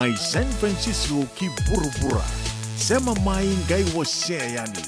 Mai San Francisco ki buru-bura. Sema mai ngai wasea yani.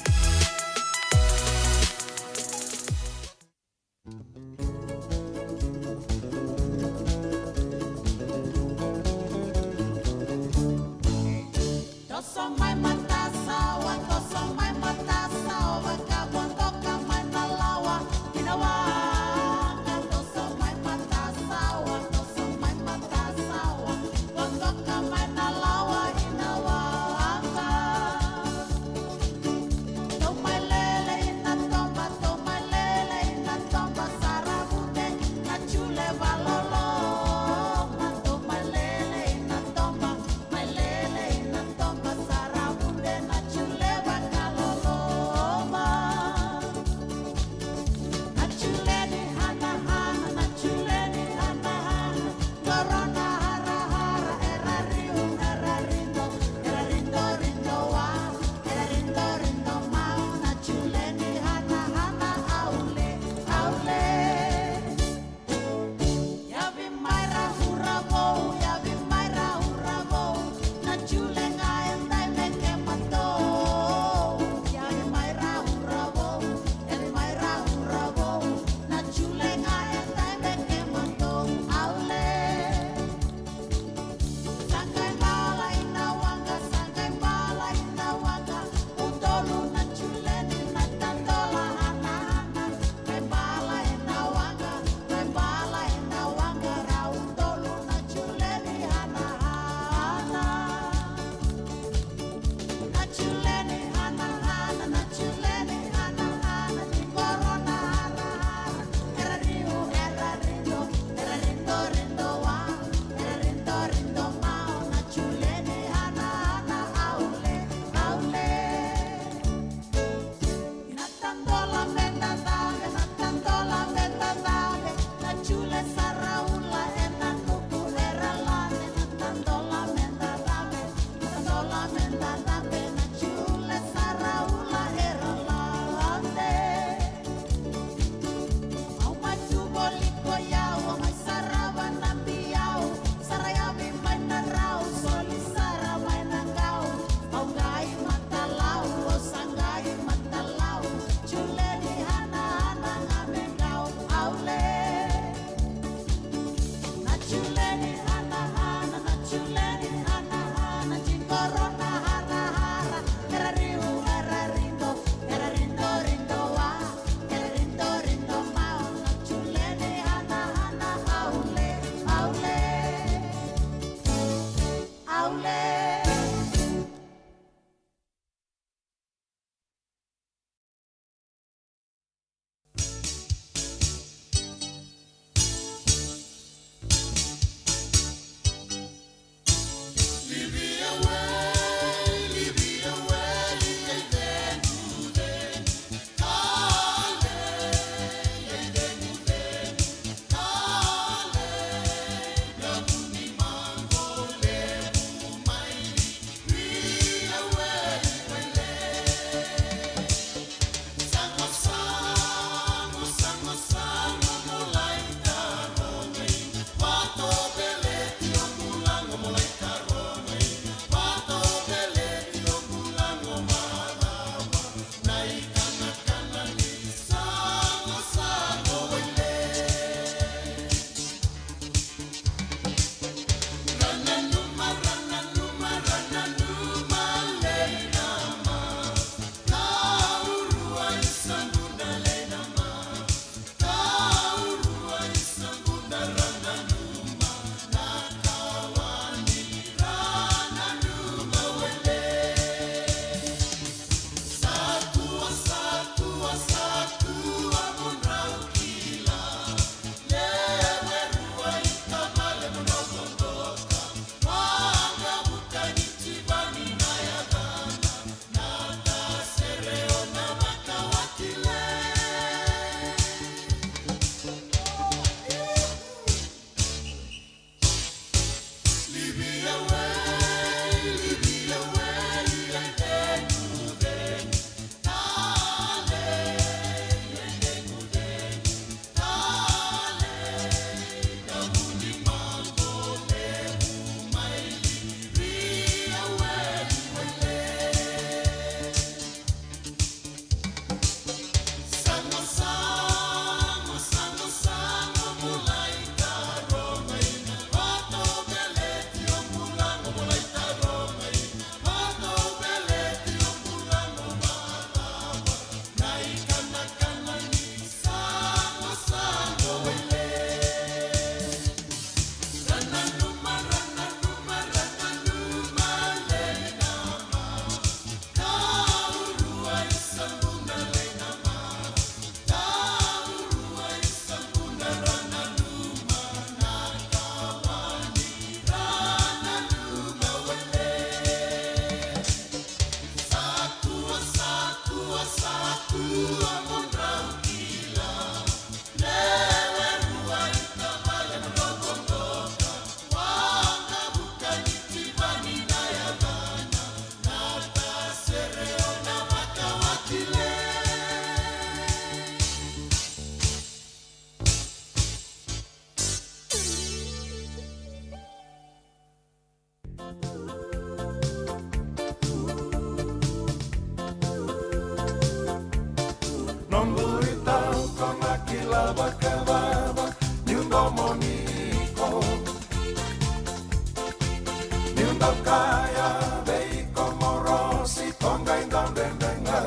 kaya bei komorosi tongai dan dendenga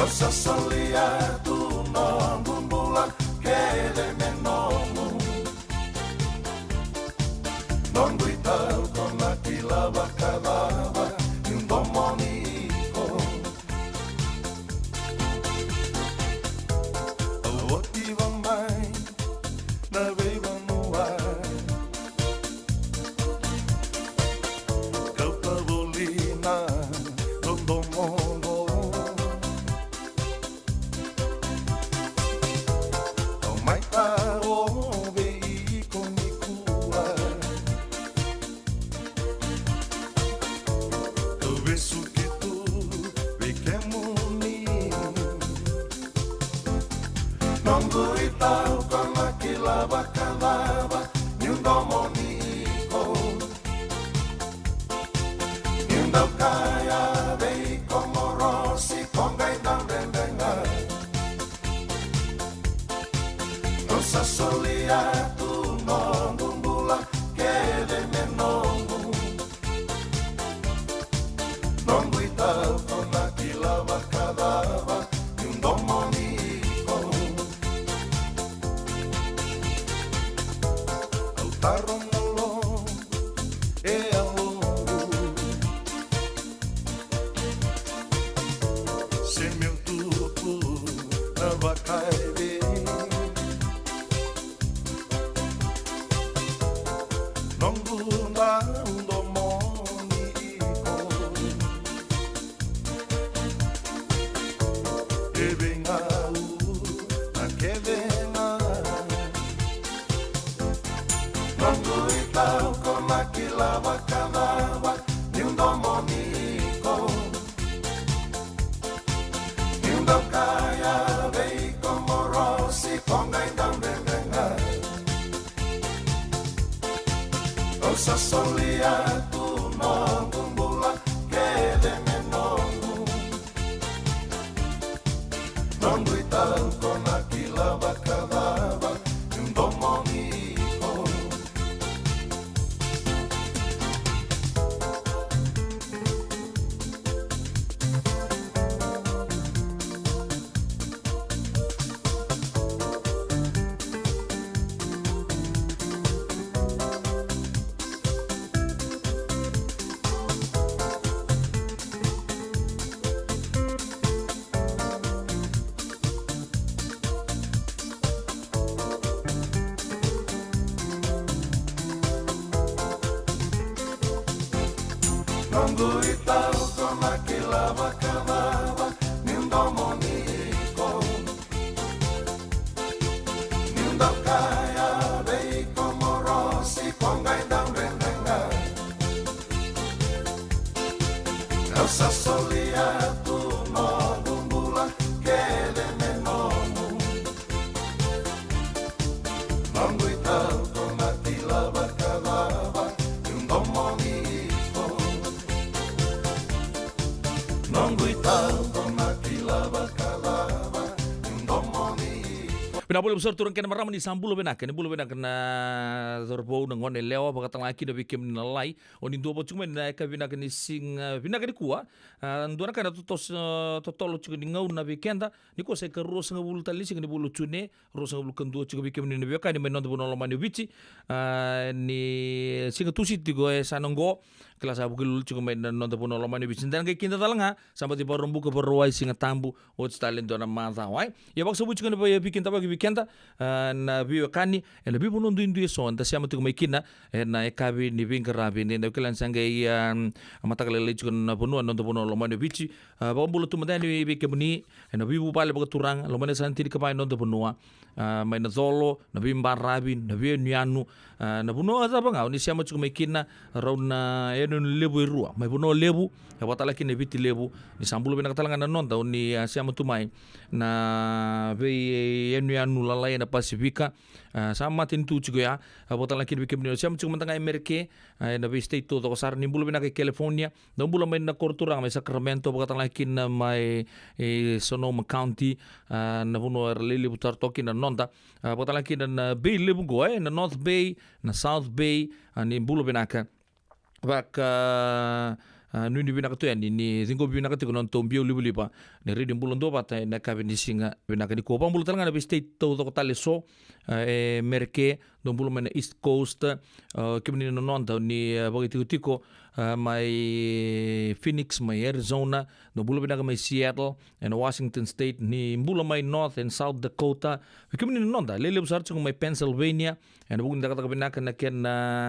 Osa solia tu non bumbula kede menomu Non guitau con la kilaba kalaba un domonico Otiva mai na veiva no ar Cautavolina non domongo O mai ta o vei con mi cura Dove su che tu vi chiamoni Non guitau con la kilaba kalaba ni un domonico Ni un kaya bei komorosi kongai dan dendenga Nosa solia tu non bumbula kede menongu Non guitau con la kilaba kalaba ni un domonico Tarongalo e alongo Se meu tupo na vacaibe Non bunda un domonico E venga na que venga Non guitau con la kilaba kalaba ni un domonico Ni un kaya bei komorosi kongai dan dendenga Osa solia tu non bumbula kede menongu Non guitau con la kilaba kalaba ni un domonico Non guitau con la kilaba kalaba ni un domonico Ni un kaya bei komorosi kongai dan dendenga Elsa solia tu non bumbula kede menomu Non guitau con la kilaba kalaba ni un domonico Non guitau con la kilaba kalaba ni un domonico Pinapula besar turun kena maram ni sambulu benak kena zorbo nangon elewa bakatang laki na bikim nalai oni dua bocung men na ka binak ni sing binak ni kuah andura kana totolo cuk ni ngau na bikenda ni ko se ka ros ngabulu tali sing ni bulu cune ros ngabulu kendu cuk bikim ni beka ni menon bono lomani bici ni sing tusi tigo sanongo kelas abu kelul cuk men non bono lomani bici dan ke kinda talanga sampai di barumbu ke berwai sing tambu o stalin dona mata wai ya bak sabu cuk ni ba bikin tabagi bikenda na biyo kani na biyo puno ndu so anta siama tu maikina na ekabi ni bingkarabi ni na kilan sanga mata kalele chukun na puno ando puno lomane bichi ba bulu tu madani bi kemuni na biyo pale ba turang lomane santi ka pai ando puno mai na zolo na biyo mbarabi na biyo nyanu na puno asa ba ngau ni siama chukun maikina rauna eno lebu irua mai puno lebu ya watala kini biti lebu ni sambulu bena katalanga na nonta ni siama tu mai na be eno anu lalai na Pasifika sama tintu juga ya botan laki di bikin siam cuma tengah Amerika na be state to kasar ni bulu bena ke California dan bulu main na Cortura mai Sacramento botan laki na mai Sonoma County na puno lili butar toki na nonta botan laki na Bay lebu goe na North Bay na South Bay ni bulo benaka baka nuni binaka tu ni zingo binaka tu non tombio liba ni ridi bulo ndo bata na ka ni singa binaka ni ko pa bulo talanga na state to tale so merke don bulo mena East Coast kimni no non ni bagiti tiko mai Phoenix mai Arizona no bulo binaka mai Seattle and Washington State ni bulo mai North and South Dakota kimni no non lele busar chu mai Pennsylvania and bugun daga binaka na ken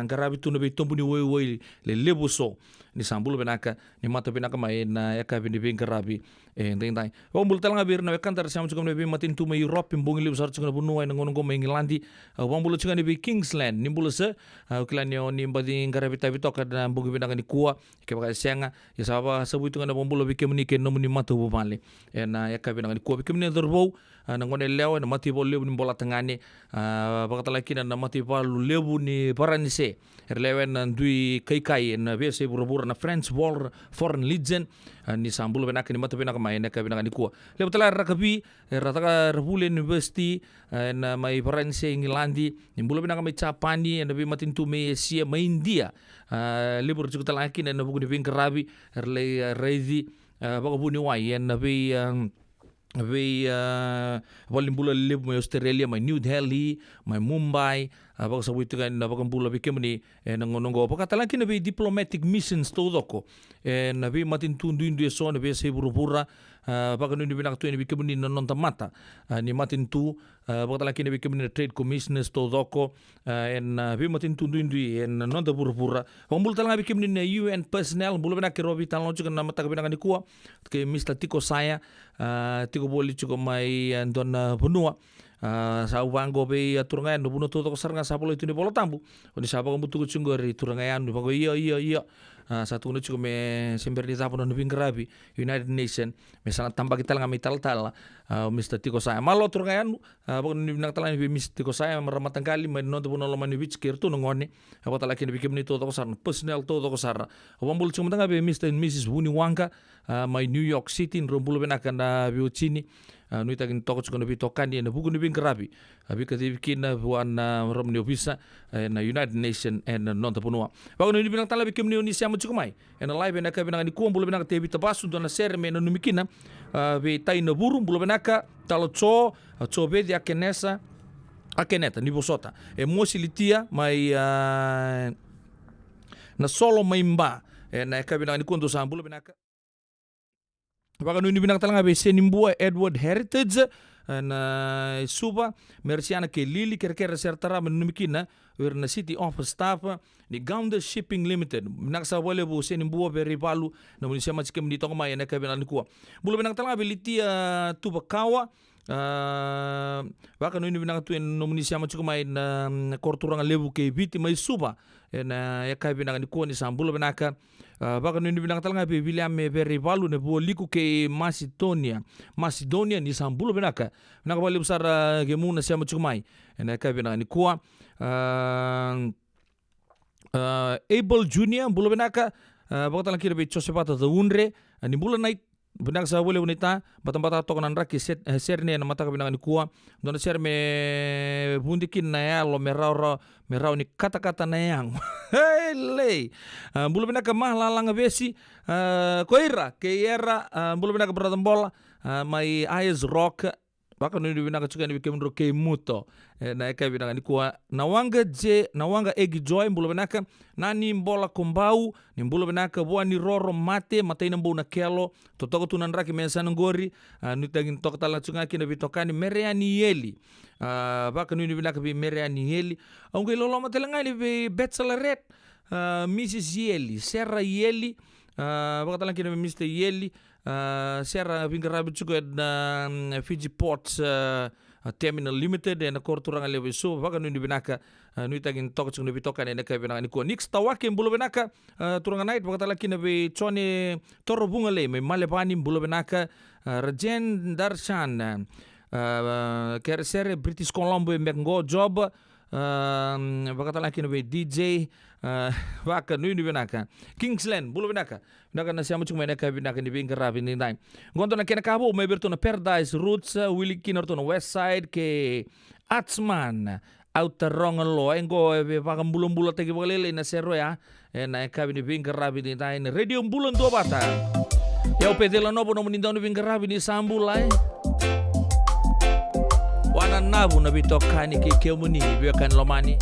garabi tu no be tombu ni woi le lebu so ni sambulo benaka ni mata benaka mai na eka bini bingarabi ndai o mul talanga bir na kantar sam chukam ne matin tu mai Europe mbungi libsar chukam bunu ai ngongo mai Ngilandi o mul chukam ne Kingsland ni mul se klani ni mbadi ngarabi tabi toka na mbungi benaka ni kuwa ke baka senga ya saba sabu itu ngana mul bi kemni ke nomuni mata bu male na eka benaka ni kuwa bi kemni dorbo na ngone lewa na mati bol lebu ni bola tangani baka talaki na mati balu lebu ni paranise erlewen ndui kai na bese burubur na French War Foreign Legion ni sambulo benaka ni mata benaka mai na ka benaka ni kuwa le betala rakabi rataka Rabule University na mai paranise Ngilandi ni bulo benaka mai Chapani na bi matintu mai Asia mai India libur cukup talaki na buku ni bingkarabi erle reizi baka buni wai na bi walimbula libu mai Australia mai New Delhi mai Mumbai baka sabu itu kan baka bula bikem ni nongo baka talaki na bi diplomatic missions to doko na bi matin tundu indu so na bi se burubura baka nundu binak tu ni bikem ni non tamata ni matin tu baka talaki na bikem ni trade commissioners to doko bi matin tundu indu non ta burubura bul talanga bikem ni UN personnel bula binak robi talon chukan na mata binak ni kuwa ke Mr. Tiko saya Tiko boli chuko mai don benua sa ubango be turangan no buno toto saranga sapolo itu ni bolo tambu oni sapa kamu tuku chungori turangan no bago iya satu no chuko me sember di tapo no bingarabi United Nation me sana tamba kita lang tal Mr. Tiko saya malo turangan bago ni binak talan bi Mr. Tiko saya maramatang kali me no buno lo mani wich kirtu no ngone apa talaki ni bikim ni toto sarna personal toto sarna obambul chuko tanga be Mr. and Mrs. Wuni Wanga mai New York City rombulo benakan na biuchini nui tagin toko chuko nabi tokani na buku nabi karabi abi kati bikina buan rom ni ofisa na United Nation and non tapunua bago ni binang tala bikim ni siamu chuko mai and live na ka binang ni kuom bulo benaka tebi tabasu dona ser me no numikina be tai na buru bulo benaka talo cho be dia kenesa akeneta ni bosota mosi litia mai na solo mai mba na ka binang ni kundo sa bulo benaka baka nuni binang talanga be senimbua Edward Heritage na suba mersiana ke lili kera sertara menumikina na City Office staff ni Gounder Shipping Limited binang sa wale bu senimbua be ribalu na munisia machikem ni toko mai na ka binang ni kuwa bulo binang talanga be litia tubakawa baka nuni binang tu no munisia machikem mai na korturanga lebu ke biti mai suba na ya ka binang ni kuwa ni sambulo binaka baka nuni binang talanga be William Berivalu ne bo liku ke Macedonia ni sambulo benaka bali besar gemuna siama chukumai na ka binang ni kuwa Abel Junior bulo benaka baka talanga kira be Josepata the Unre ni bulo night benak sa boleh wanita batang-batang tokanan raki serne na mata kabinangan kuwa don ser me bundikin na ya lo merau ni kata-kata na yang hele bulu benak mah lalang besi koira ke era bulu benak beratam bola mai eyes rock baka nuni binaka chuka ni bikem ke muto na eka binaka ni kuwa nawanga egi joy bulu benaka nani mbola kombau ni bulu benaka bua ni roro mate ina mbo na kelo totoko tunan raki mensan ngori ni tagin tok tala chunga kina bitokani mereani yeli baka nuni binaka bi mereani yeli onge lolo matelanga ni bi bachelorette Mrs. Yeli Sarah Yeli baka tala kina Mr. Yeli Sarah bingarabi chuka na Fiji Ports Terminal Limited na korturang lewe so baka nuni binaka nui tagin tok chung ni bitokan na ka binaka ni ko nix tawake bulo binaka turang night baka tala kina be chone toro bungale me malebani bulo binaka Rajen Darshan kersere British Colombo mengo job baka tala kina be DJ baka nui binaka Kingsland bulo binaka naka na siya mo chumena ka binaka ni bingarabi ni nine gonto na kena kabo may berto na Paradise Roots Willie Kinor to na West Side ke Atsman au taronga lo engo e pakambulong-bulong tagi pakalele na sero ya na ekabi ni bingkarabi ni tain radio bulan tua bata ya upetela nopo no menindau ni bingkarabi ni sambulai wana nabu na bitokani ki keumuni biakan lomani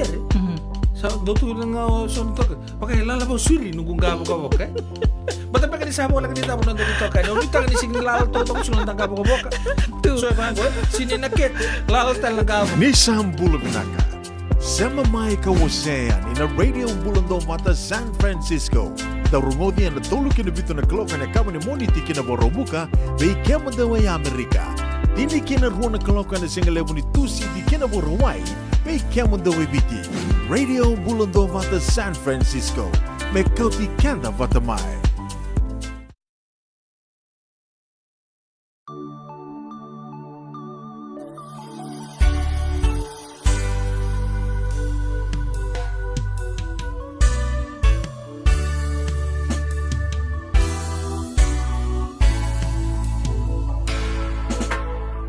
tiare. Sa dotu nga son to. Pakai lala bo suri nunggu gabo gabo ka. Bata pa kanisa mo lang kanita mo nandun dito ka. No kita ni sing lala to sunan tang gabo gabo ka. So ba go sini nakit lala tal gabo. Nissan Bulabinaka. Sema mai kawasean in a radio bulando mata San Francisco. Tarungodi na tuluki na bito na kloka na kama ni moniti kina borobuka bei kema dawa ya Amerika. Dini kina ruona kloka na singa levo ni tusi di kina borowai bei kema dawa biti. Radio bulando mata San Francisco. Me kauti kanda vatamai.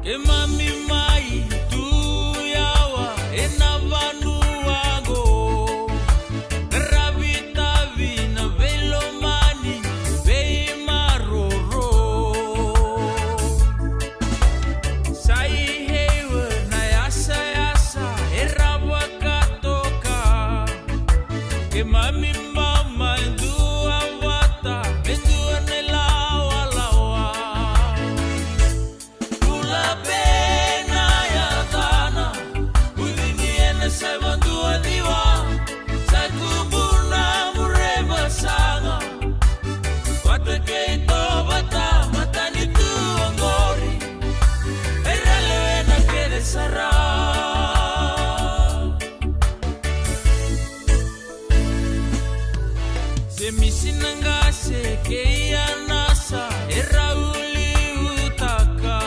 Ke mami mai tu yawa e na vanuago gravita vina velo mani vei maroro sai hewa na yasa yasa e rawa katoka ke mami mama dua wata dua nelawa lawa Pula pena ya tana Udiniene sai mandua diwa Sai kubuna murema sanga Wate ke ito bata Matani tu angori Erale na kere sara Se misinangase ke ia nasa Erauli utaka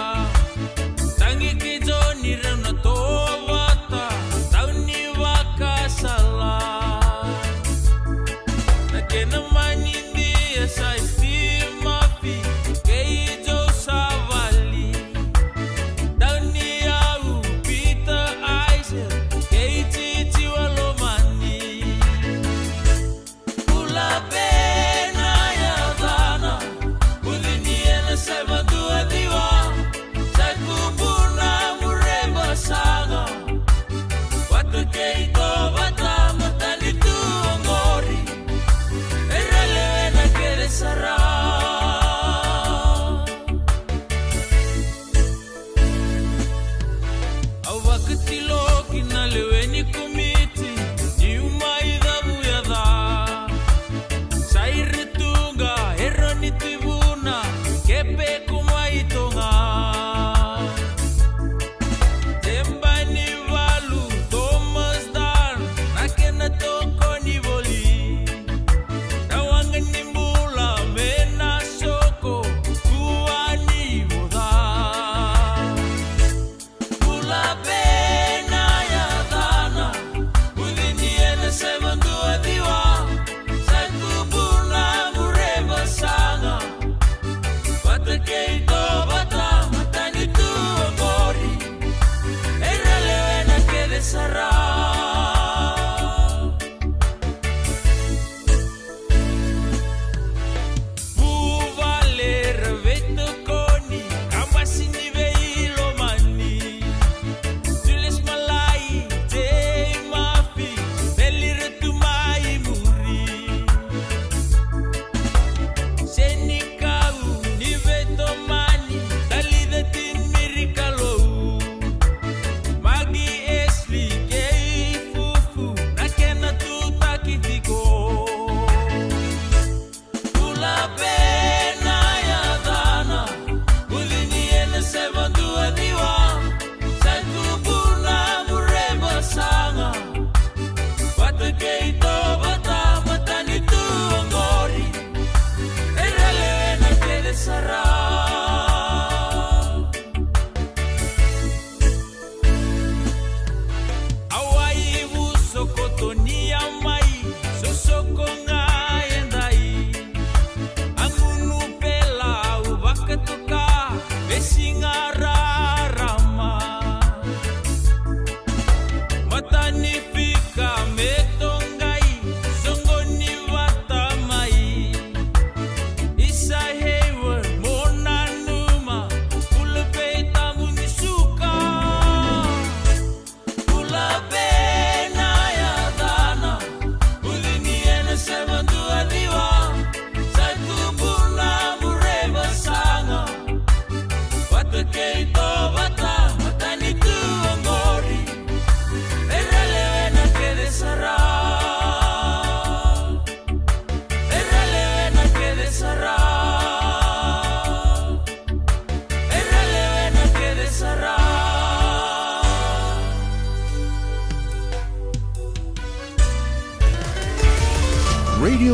Tangi ke joni rana toa wata Tauni waka sala Na kena manindi esa istimafi Ke ijo savali Tauni au Peter Isaac Ke ichichi walomani Pula pena ya dana Udiniene sa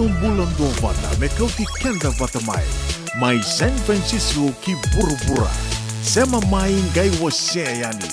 Radio Bulan Dovata mekauti kenda vatamai. Mai San Francisco ki burubura. Sema mai ngai waseani.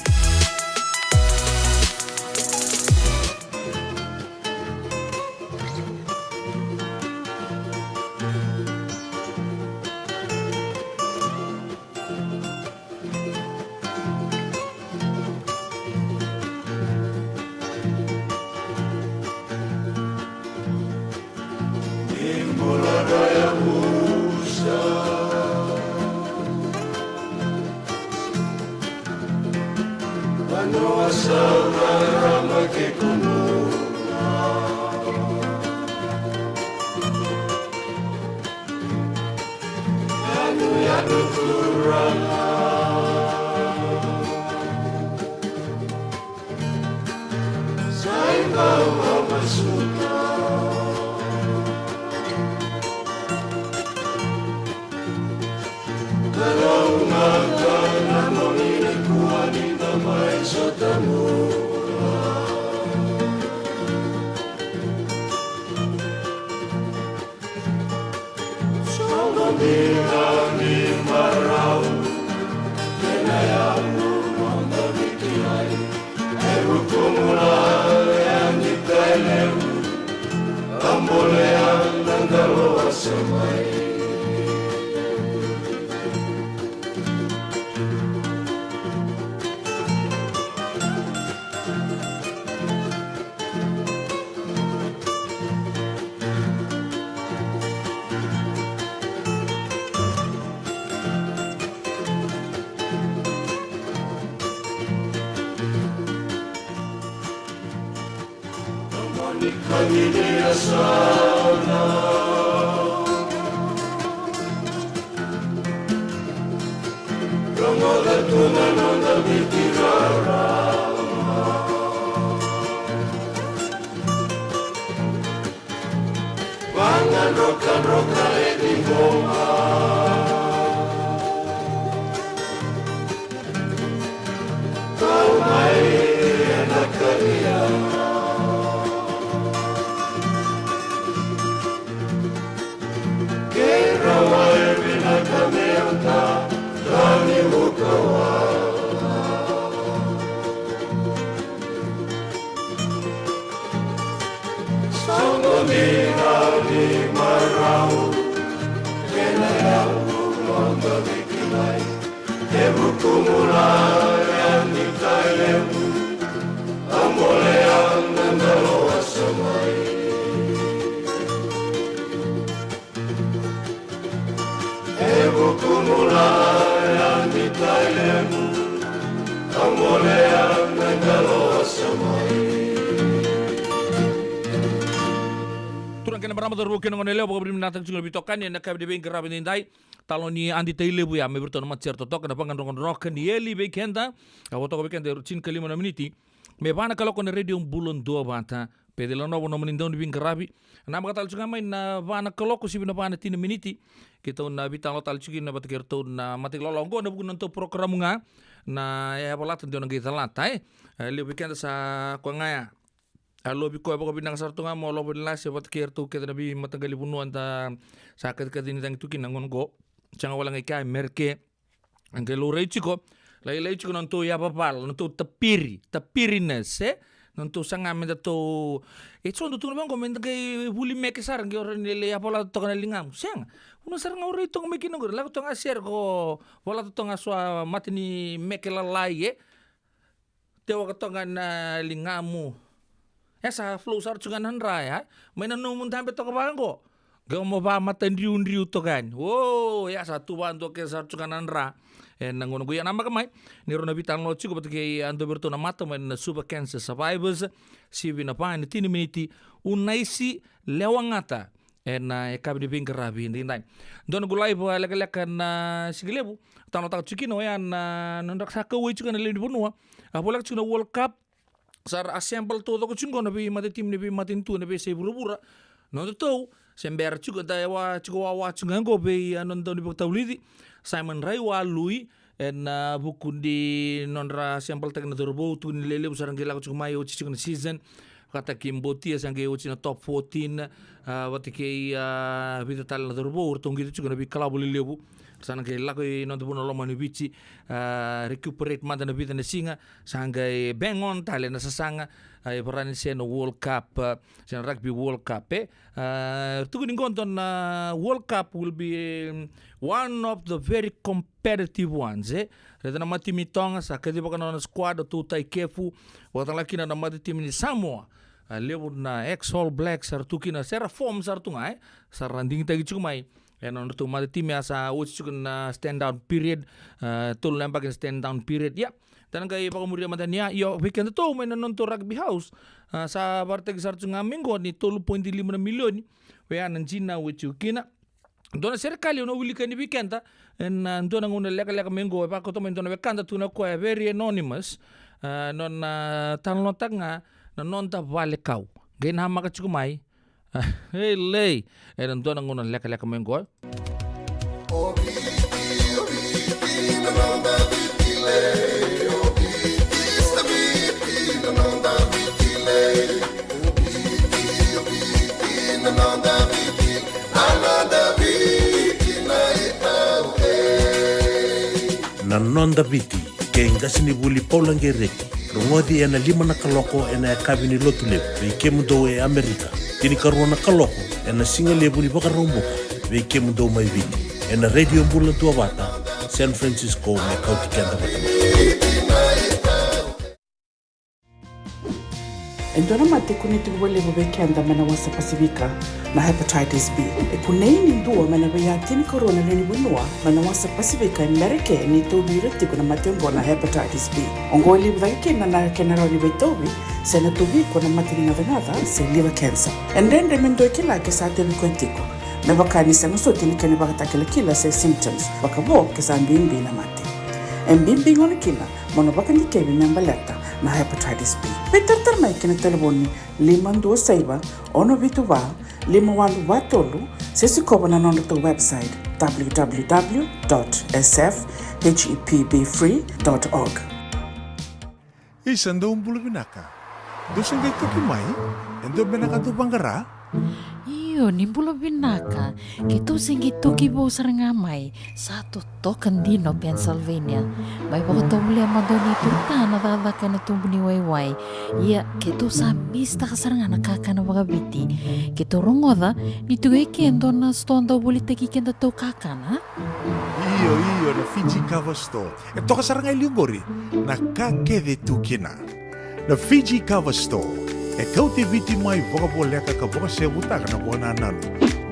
Leo pokok beri menatang cungal bitokan yang nak kabin beng kerap nindai taloni andi taile bu ya me berton mat certo tok na pangan rongon roken yeli be kenda kawo tok be kenda rutin kelima na miniti me bana kalau kon radio bulon do bata pedelo no no menindon beng kerabi na mga tal cunga main na bana kalau ko sibina bana tin miniti kita na bitalo tal cugin na batikir to na matik lolongo na bukan untuk program nga na ya polat ndio ngi talatai leo be kenda sa ko ngaya alo bi ko bako binang sarto nga mo lo la se wat kerto ke nabi matagali bunuan ta sakit ka din tang tukin nangon go changa wala ngai kai merke angke lo rei chiko lai chiko nanto ya papal nanto tapiri na se nanto sanga menda to sondo tu bang komenda kai buli meke sar ngi or ni le ya pola to kana lingam seng uno sar nga ore to meki no la to nga ser ko wala to nga swa matini meke la lai tewa ka to nga lingamu esa flow sar cungan handra ya mainan numun tampe to kabango gak mau ba matan riu to kan wow ya satu bantu ke sar cungan handra nangon gue nama kamai ni rona bitan lo cukup ke ando berto na mata main super cancer survivors si vina pa ni tini miniti unaisi lewangata na ekabi bing kerabi ni nai don gulai bo lek-lekan sigilebu tano tak cukino ya na nondak sakawe cukan le di bonua apolak cuna World Cup sar assemble to ko chungo na bi mate tim ne bi matin tu ne be se burubura no to sember chugo da wa chugo wa chungo be anon to ni baktawlidi Simon Ray wa lui en bukundi nonra assemble tek na dorbo tu ni lele usarang gela ko chumayo chichung season kata kimbotia sange uchi na top 14 watike vita tal na dorbo urtongi tu na bikala bulilebu sana ke lako no tu no loma ni bichi recuperate manda na vita na singa sange bengon tale na sasanga parani se no World Cup sen rugby World Cup tu ni konton World Cup will be one of the very competitive ones Reta na mati mitonga sa kadi baka na squad tu tai kefu wata laki na mati tim ni Samoa lewu na ex All Blacks sartuki na sera form sartungai saranding tagi chumai na tu mati tim asa uchi na stand down period tul lembak stand down period ya dan kay baka muria madania yo weekend to may nanonto rugby house sa parte sartunga minggo ni 3.5 milyon we ananjina wichukina Dona serikali una ulika ni weekend en dona nguna leka mengo pa ko to men dona bekanda tuna ko very anonymous non tanlo tanga non ta vale kau gen hama ka chukumai hey lei en dona nguna leka mengo na nonda biti ke ngasini buli paulange reki rongodi ena 5 na kaloko ena kabini lotule ve kemundo e Amerika tini karona kaloko ena singale buli baka romboka ve kemundo mai biti ena radio bulan tua bata San Francisco me kauti kanda bata Endona mate kuniti wale bubeke anda mana wasa Pasifika na hepatitis B. Kuneini ndua mana bayatini corona nini bunua mana wasa Pasifika Amerike ni tobi reti kuna matengo na hepatitis B. Ongoli bubeke na kenara ni betobi sena tobi kuna matini ngadha se liver cancer. Endende mendo kila kesate bikontiko. Na bakani sa ngusote ni kene bakatakila kila se symptoms. Bakabo kesa mbimbi na mate. Mbimbi ngoni kila mono bakani kebi nyambaleta na hepatitis B. Peter mai kena telefoni 527 ono vituva 51 sesi koba na nondo to website www.sfhepbfree.org. Isando umbulu binaka. Dosen gay toki mai, endo binaka tu bangara. Iyo, nimbulo binaka. Kito singi toki bo sarangamay sa totokan dino Pennsylvania. May pagkatubli ang madoni turta na dadakan na tumbo ni Wayway. Iya, kito sa mista kasaranga nakaka na wagabiti. Kito rongoda, nito kendo na stonda ulit kikenda to kakana. Iyo, na Fiji Cover Store. Ito kasarangay ligori, nakakede tukina. Na Fiji Cover Store. E kauti viti mai voka boleka ka voka se butaka na bona nanu.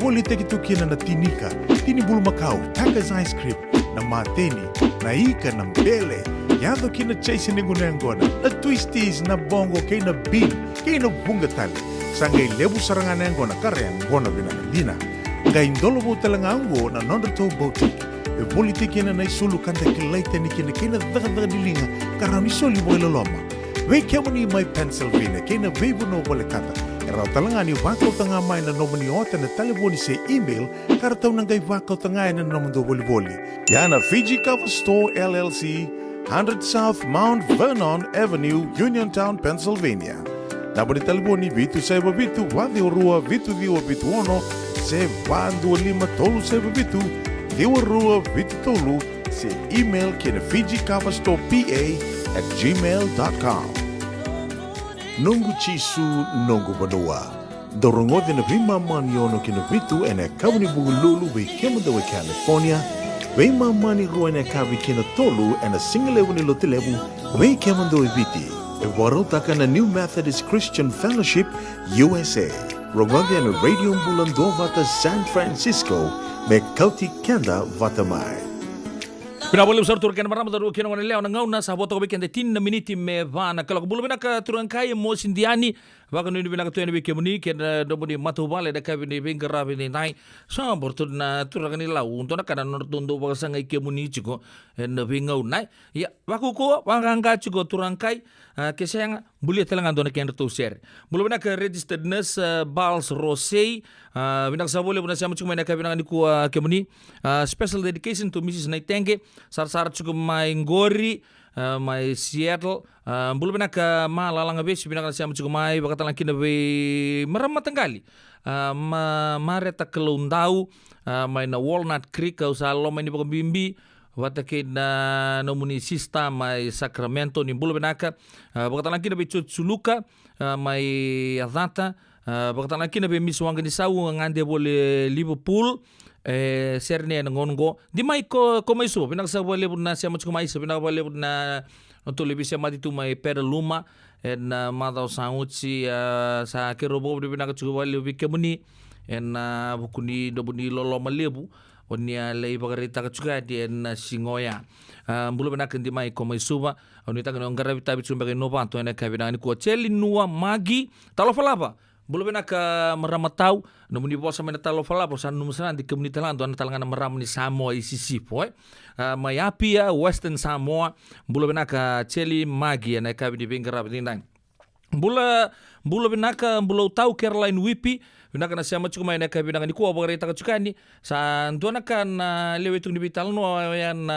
Woli teki tukina na tinika, tini bulu makau, Taka's ice cream, na mateni, na ika na mbele. Yado kina chase ningu nengona, na twisties na bongo kay na bean, kay na bungatali. Sangay lebu saranga nengona karen gona binakadina. Ngay indolo bo talangango na nondato boutique. E woli teki na naisulu kanta kilaita nikina kay na daga dilinga karami soli mo ilaloma. Wei kemani mai Pennsylvania, kena veibu no wale kata. Erau talangani wakau tanga mai na nomani ota na telefoni se email, karatau nangai wakau tanga na nomando wali. Yana Fiji Cover Store LLC, 100 South Mount Vernon Avenue, Uniontown, Pennsylvania. Nabari telefoni vitu seba vitu, wadi orua vitu diwa vitu ono, se vandu lima tolu seba vitu, diwa rua vitu tolu, se email kena Fiji Cover Store PA@gmail.com. Nungu chisu nungu badua. Dorongode na vima mani ono kina vitu ene kabuni bugululu we kemuda we California. We mani rua ene kabi kina tolu ene singalewu ni lotilewu we kemuda we viti. E warotaka na New Methodist Christian Fellowship USA. Rongode ene radio mbulando vata San Francisco me kauti kenda vata mai. Pinabole usar turkan marama daru kena wana leo na ngauna sa boto ko beken de 10 miniti me vana kalau bulu bena ka turan kai mo sindiani baka ni bena ka tuan be kemuni ken do bodi matu bale da kabini bengara bini nai sa bortu na turan ni lau untuk na kana nortundo baka sangai kemuni chiko en bengau nai ya baku ko wanganga chiko turan kai kesang buli telangan dona ken to share bulu bena ka registered nurse Bals Rosei bena sa bole bena sa mo chuma na kabina ni ko kemuni special dedication to Mrs. Naitenge sar cukup mai Ngori, mai Seattle, bulu benaka malalanga besi benaka siam cukup mai bakatan laki nabe meramat tenggali. Mareta kelundau mai na Walnut Creek kau salo mai ni bimbi watake na nomuni sista mai Sacramento ni bulu benaka bakatan laki nabe Chuluka mai Atlanta bakatan laki nabe miswanga ni sau ngande bole Liverpool serne na ngongo di mai ko mai so pinaka sa bole na siam cukup mai so pinaka bole na untuk lebih siapa itu mai Petaluma en matau sanguci sa kerobo di pinaka cukup lebih kemuni en bukuni dobuni lolo malebu onia lei bagarita juga di en singoya bulu pinaka di mai ko mai suba oni tak ngara tabi cuma bagai nova to en kabina ni ko celi nua magi talo falapa bulu benaka meramatau namun di bawah sama talo falapa san numusan di komuniti lan tuan talangan meram ni Samoa ICC poe Mayapia Western Samoa bulu benaka celi magi na kabi di bengkara bintang bulu benaka bulu tau Caroline Wipi benaka na siama cukup main kabi dengan di kuah bagari tak cukani san tuan akan lewetung di bital no yan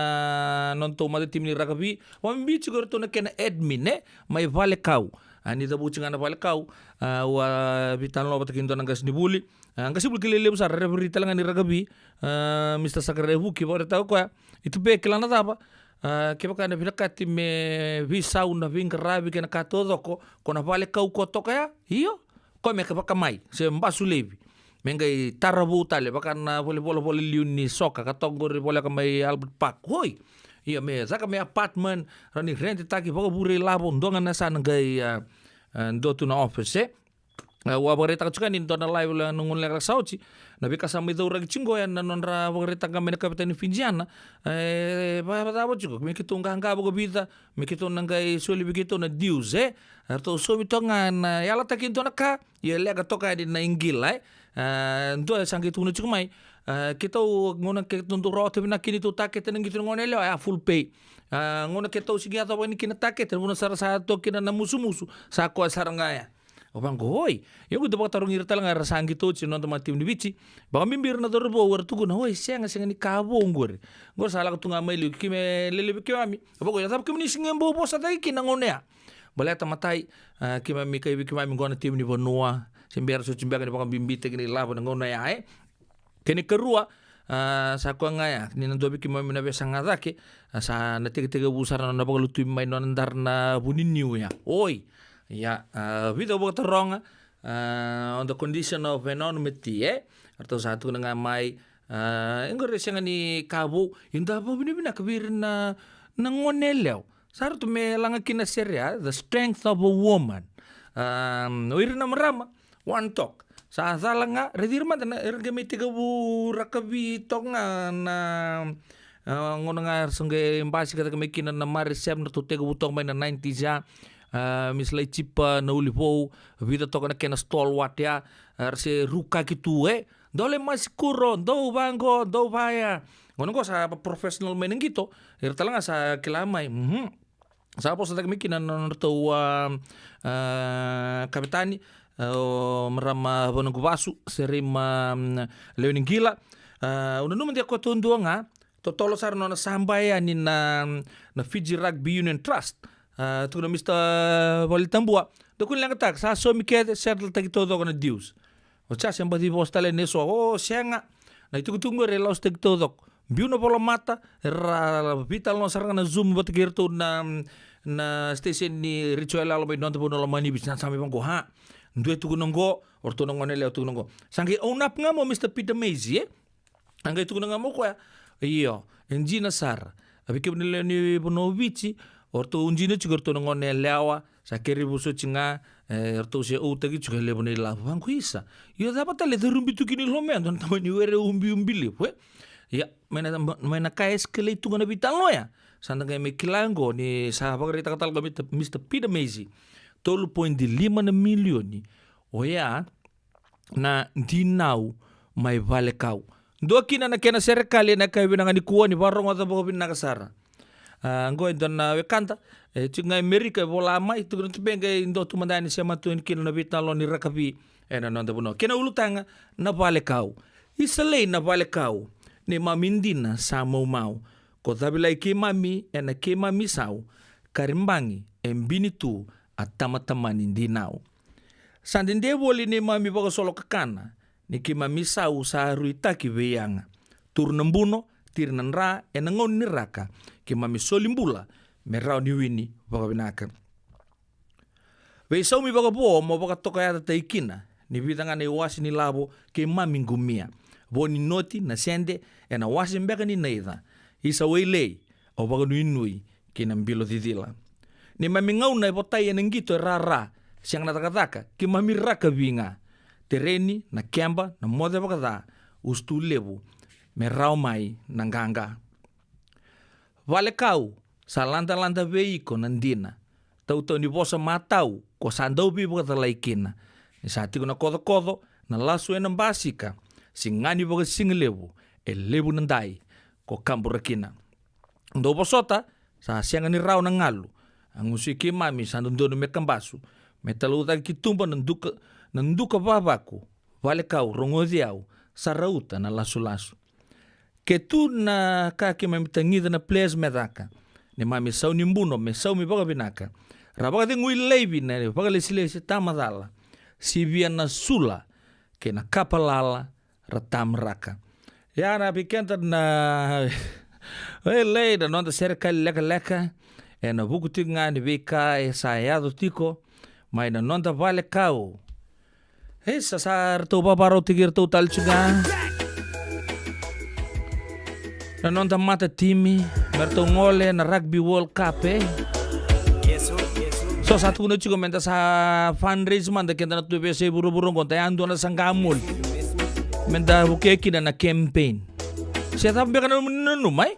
nonton mati tim ni rakabi wambi cukup tu nak kena admin mai vale kau ani da bucing ana vale kau wa bital no batakin tuan angkas dibuli angkas buli kelele besar berita lengan di rakabi Mr. Sakarevu kibar tahu kau itu be kelana apa kiba kana binakati me visa una vinkarabi kena katodoko kona vale kau kotoka ya iyo ko me ka mai se mbasu levi mengai tarabu tale bakana boleh liuni soka katongor boleh kamai Albert Park hoi iya me zaka me apartment rani rent taki baka bure labo ndonga na sana ngai ndo tu na office wa bareta kacukan in tona live la nungun lek sauci na bika sama itu orang cinggo ya nonra bareta kamene kapten Finjiana ba juga me kitu nganga bogo bita me kitu nangai soli begitu na dius arto so mitongan yala takin tona ka ya lega toka di na ingil ndo sangi tunu cumai kita ngona ke tuntu rote bina kini tu taket nang gitu ngone le full pay ngona kita usigi atau ini kini taket terbunuh satu kina na musu sako sarangaya Obang hoi, yo kudu baka tarung irta lang arasang gitu cino teman tim di bici. Baka mimbir na dorbo war tugu na hoi siang ni kabo ngor. Ngor salah ketunga mai lu kime lele kime. Bako ya tap kime ni singem bo bosa tai kinangone ya. Boleh tamatai kime mi kai kime mi ngona tim ni bonua. Sembiar su cimbiak ni baka bimbite kini labo ngona ya Kini kerua sa ko nga ya ni nando kime mi na besa ngadake sa na tiga busar na baka lutu mai non ndar na buninniu ya. Oi. Ya, video buat terong on the condition of anonymity atau satu dengan mai engkau resiang ni kabu indah apa bina kabir na ngoneleo sar tu me langa kina seria the strength of a woman oir na merama one talk sa langa redir man na ergemi tiga bu rakabi tonga na ngonangar sengge embasi kata kemikinan na marisem na tu tiga bu tong mai na 90s ya misalnya cipa na ulipo vida toka na kena stalwart ya arse ruka gitu dole mas kuro do bango do baya ngono ko sa professional men gitu irtalang sa kilamay sa po sa tagmikinan no to kapitani merama bonong basu serima leoning gila uno numen dia ko tundu nga totolo sar no na sambay ani na Fiji Rugby Union Trust tu na Mr. Valitambua dokun lang tak sa so miket settle tagi todo ko na dius o cha siyang bati bos tale neso siya nga na itugtungo relaos tagi todo biu na polo mata vital no sarang na zoom bat girto na station ni ritual alabay non tapo no lamani bis na sami bang ko ha ndue tugunonggo or tunongo nele tugunonggo sangi onap nga mo Mr. Peter Mazie angay tugunong nga mo ko iyo enjina sar abike nile ni Bonovici orto unjine chigorto ngone lewa sakeri buso chinga orto se utagi chugele bone la banku isa yo dapat le rumbi tukini lome andon tamani were umbi we ya mena kais kele tu ngona bital no ya sanda ngai mekilango ni sahabat kita katal kami Mr. Peter Mazie 3.5 milioni oya na dinau mai vale kau do kina na kena serikali na kai binangani kuwa ni barong ata bako binakasara Anggo don wekanta chinga Amerika bola mai tu benga indo tu mandani sama tu kino na bitalo ni rakabi na nonda bono kena ulutanga na vale kau isalei na vale kau ni mamindina sa mau ko tabilai ke mami ena ke mami sau karimbangi embini tu atama-tamani dinau. Sandinde woli ni mami baka solo kakana ni ke mami sau sa ruitaki weyanga. Turnambuno tirnan ra enangon ni raka ke mami solimbula merau ni wini baka binaka. Wei sau mi baka bo mo baka toka yata taikina ni vitanga ni wasi ni labo ke mami ngumia. Bo ni noti na sende ena wasi mbeka ni neitha. Isa wei lei o baka nui ke nambilo didila. Ni mami ngau na ipotai enengito rara siang na takataka ke mami raka vinga. Tereni na kemba na mode baka da ustu lebu merau mai nanganga. Vale kau sa lanta-lanta veiko nandina. Tau-tau ni bosa matau ko sandau bi baka talaikina. Ni saati ko na kodo-kodo na lasu enang basika. Singani baka singlebu e lebu nandai ko kamburakina. Ndo bosota sa siang ni rau na ngalu. Ang usiki mami sandondo me kambasu. Me taluta ki tumba nanduka babaku. Vale kau rongodiau sa rauta na lasu-lasu. Ke tu na kaki mami tangida na ples medaka. Ni mami sau ni mbuno me sau mi baka binaka. Rabaka te ngui leibi na baka lesi tamadala. Sibia na sula ke na kapalala ratam raka. Ya na pikenta na lei da nonta serikali leka-leka. E na buku tinga ni vika e sayado tiko. Mai na nonta vale kau. Sasar tau babaro tigir tau talchuga. Na nonta mata timi. Merto ngole na rugby world cup So satu na chico menta sa fundraise man da kenda na tuwe se buru-buru konta ando na sangamul. Menta bukeki na campaign. Siya tabi ka na numay?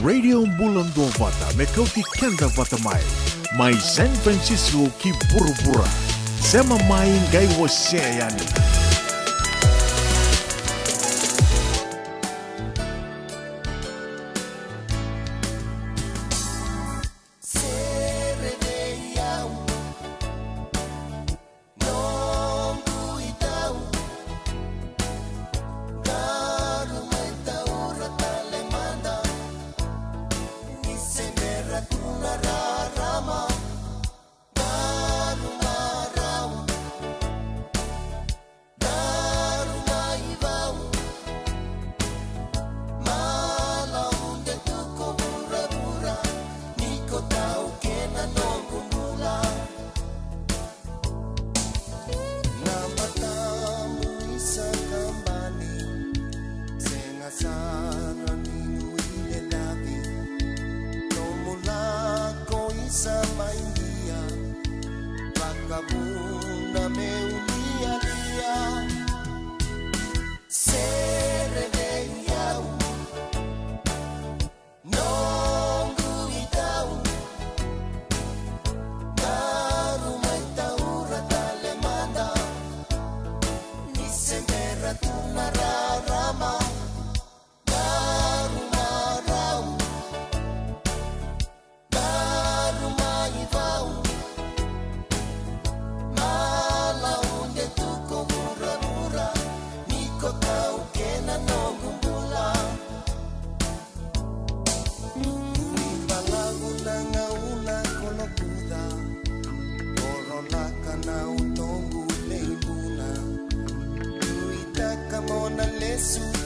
Radio Bulando Vata me kauti kenda vata mai San Francisco ki bura-bura sema mai ngai wo yani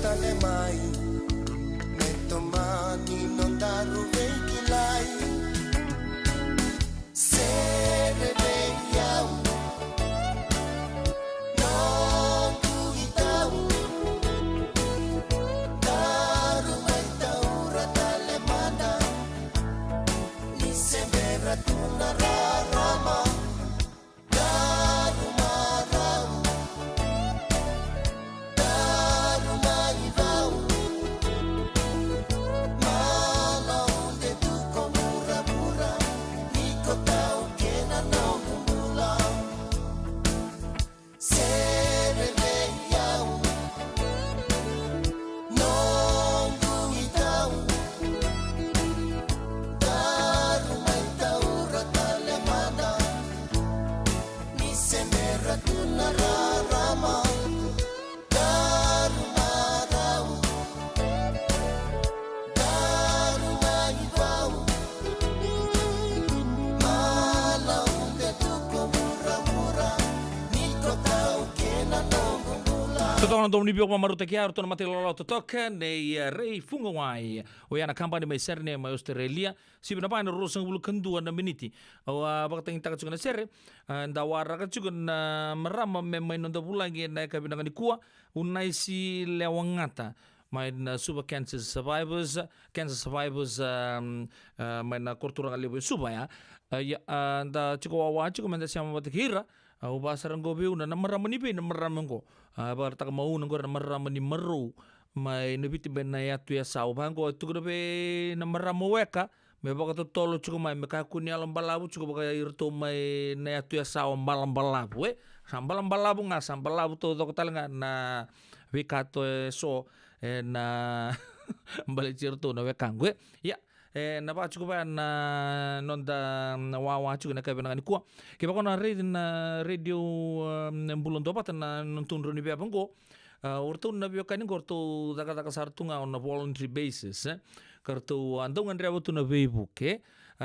tale mai Netto mani non daru veikilai Sere veiau Non kuitau Daru mai taura tale mana Ni semera tuna rarama Daru marau Daru mai vau Mala unde tu komura-mura Niko tau kena no kumbula Sere veiau Non kuitau Daru mai taura tale mana Ni semera tuna rarama Daru marau Daru mai vau Mala unde tu komura-mura Niko tau kena no kumbula Totona domni biok mamaru te kia tona mate lolo totoka nei rei funga wai o yana kampani mai serne mai Australia sibina pa na rosang bulu kendua na miniti o bakatang taka chukana sere nda wara ka chukana marama me mai nonda bulangi na ka binanga ni kuwa unai si lewangata mai na super cancer survivors mai na korturanga lebo suba ya nda chiko wawa chiko menda siama batikira au basarang gobe una na marama ni be na marama ngo bar tak mau ngo na marama ni meru mai no biti ben na ya tu ya sau bango tu go be na marama weka me baka to tolo chuko mai me ka kuni alam balabu chuko baka irto mai na ya tu ya sau balam balabu sambalam balabu nga sambalabu to tal nga na weka to so na balik cirto na weka ngwe ya na ba chuko ba na nonda na wawa chuko na ka benanga ni kwa ke ba na radio bulan dopat na nontun roni be bango orto na bio kani gorto daga sartunga on a voluntary basis kartu andong andre tu na Facebook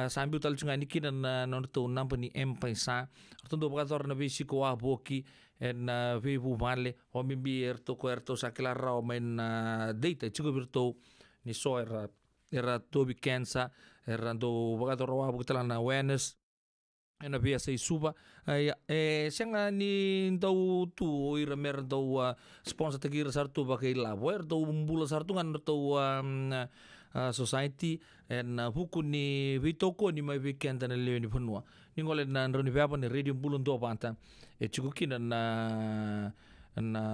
sambil tal chunga ni kinan nonto nampani empaisa orto do bagator na bisi ko aboki en Facebook vale o mimbi erto sakila ra men data chuko virto ni so era tobi cancer era do bagator wa bugtala na awareness ena via sei suba senga ni dau tu ira mer dau sponsor tegir sartu bakai labo dau mbula sartu ngan dau society en huku ni vitoko ni mai weekend na lewe ni punua ni ngole na roni vapa ni radio bulun do banta chukukina na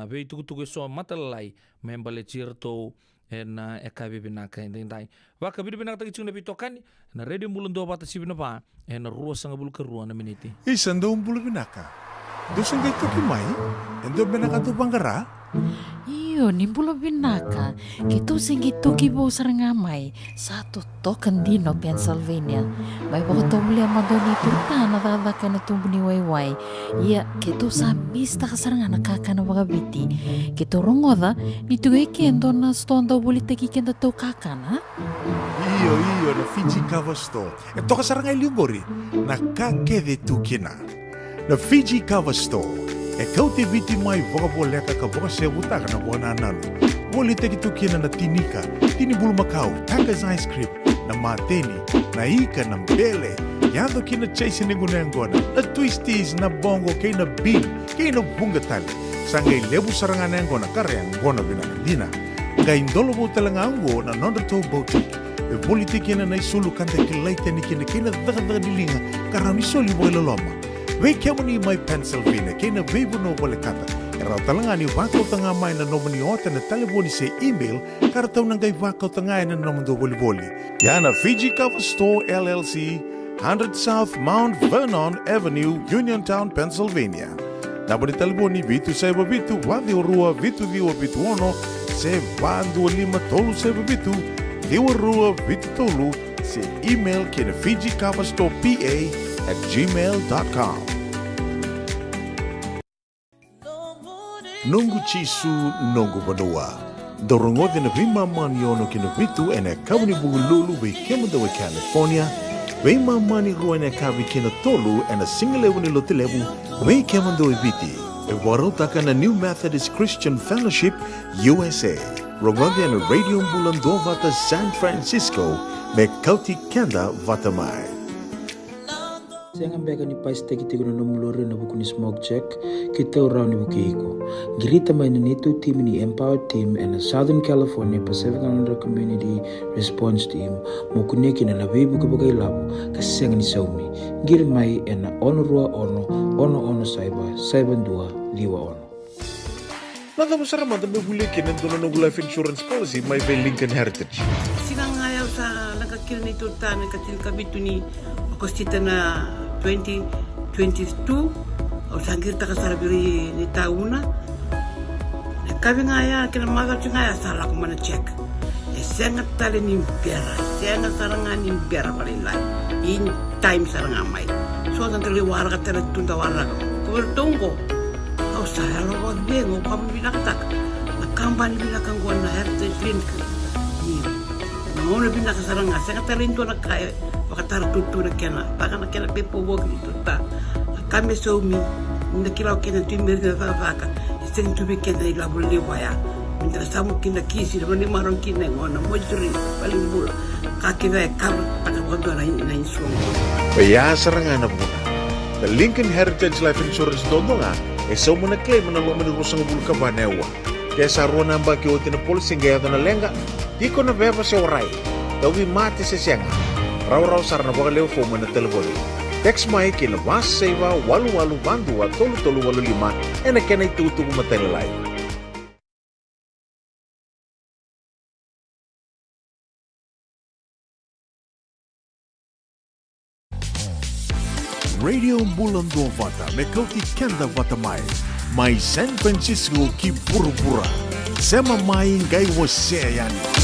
veitu tu so matalai membale chirto en ekabi binaka indai waka bidu binaka tagi chungna bitokan na radio bulun do bata sibina pa en ruwa sanga bulu kerua na miniti Isando bulu binaka. Dosang kay toki mai, endo binaka tu bangara. Iyo, nimbulo binaka. Kito singi toki bo sarangamay. Satu token dino Pennsylvania. May baka muli ang madoni turta na tatakan na tumbuni wayway. Iya, kito sa mista kasarangan nakakana wakabiti. Kito rongoda, nito gay kendo na stonda ulit kikenda to kakana. Iyo na Fiji Cover Store. Ito kasarangay liugori. Nakakede tukina. Na Fiji Cover Store. Kau te viti mai voka po leka ka voka se butaka na wana nanu. Woli te ki tukina na tinika, tini bulu makau, Taka's Ice Cream, na mateni, na ika na mbele. Yado kina chase ningu na ngona, na twisties na bongo kay na bean, kay na bungatali. Sangay lebu sarangan na ngona kare ang ngona binakandina. Ngay ndolo bo talanga ango na nondato boutique. E woli te kina na isulu kanta kilaita ni kina daga nilinga karami soli boy loloma. Wei kemani mai Pennsylvania, kena veibu no wale kata. Erau talanga ni wakau tanga mai na nomani ota na telefoni se email, karatau nangai wakau tanga na nomando wali. Yana Fiji Cover Store LLC, 100 South Mount Vernon Avenue, Uniontown, Pennsylvania. Nabani telefoni vitu saiba vitu, wadi orua vitu diwa vitu ono, se bandu lima tolu saiba vitu, diwa rua vitu tolu, se email kena Fiji Cover Store PA@gmail.com. Nungu chisu nungu banua. Dorongote na vima mani ono kina vitu ene kabuni bugululu we kemu dawe California. Vima mani rua ene kabi kina tolu ene singalewu ni lotilewu we kemu dawe viti. E warotaka na New Methodist Christian Fellowship USA. Rongondi na Radio Bulando Vata San Francisco me kauti kenda vatamai. Saya ngambeka ni pais teki tigo na nomulore na buku ni smoke check kita urau ni buku iko. Girita mai na neto team ni Empower Team and Southern California Pacific Islander Community Response Team mo kuneki na nabibu kabagai labo kasi ni saumi. Gir mai na ono rua ono saiban dua liwa ono. Nada besar mata bebulekin en dono no life insurance policy mai be Lincoln Heritage. Sinang ayaw sa nakakil ni Turta na katil kabitu ni Akostita na 2022 o sangir ta kasarabiri ni tauna. Kami ngaya kina magal ngaya salah ko mana check. Sengat tali ni biara, sengat sarangan ni biara paling lain. In time sarangan mai. So tan tali warga tali tunda warga. Ko tunggu. Kau saya lo bengo kamu bilang tak. Nakambani bilang kan gua na heritage link. Ni. Namun bilang sarangan sengat tali itu nak kaya pakatara tutu na kena. Pakan na kena pepo wog itu ta. Kami somi ndakila kena timber na faka. Sing tu bikin na ilabu liwaya. Minta samu kina kisi na mani maron kina ngona mojuri paling bula. Kaki na kar pada wado na insuang. Ya serangan na muna. The Lincoln Heritage Life Insurance dondonga so muna claim na lo manurusang bulka banewa. Kaya sa ruwa namba ki otin na policy gaya na lenga. Di ko na beba sa oray. Dawi mati sa siyanga. Raw sarana baka leo fo na telefoni. Text mai kina mas seva walu bandu wa tolu walu lima ena kena itutu kumatenelai. Radio Bulando Vata me kauti kenda vata mai San Francisco ki pura sema mai ngai waseyani.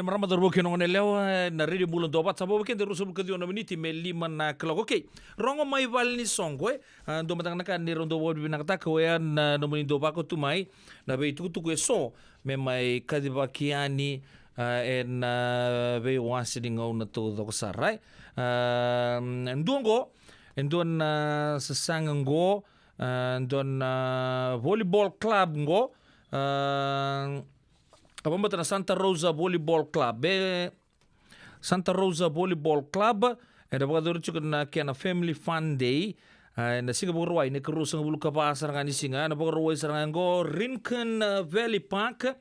marama darbo kino ngone leo na radio bulan dopat sabo weekend rusul kedio na miniti me 5 na clock. Okay. Rongo mai val ni songo do matang nakan ni rondo wod binakta ko na no minindo ba ko tumai na be tu so me mai kadibakiani en be wasiling on to do sarai. Ndongo endon sasang ngo endon volleyball club ngo apa mbata na Santa Rosa Volleyball Club Santa Rosa Volleyball Club and apa kador chuk na kena family fun day na singa borwai ne kru sang bulu kapasar ngani singa na borwai sarang ngo Rincon Valley Park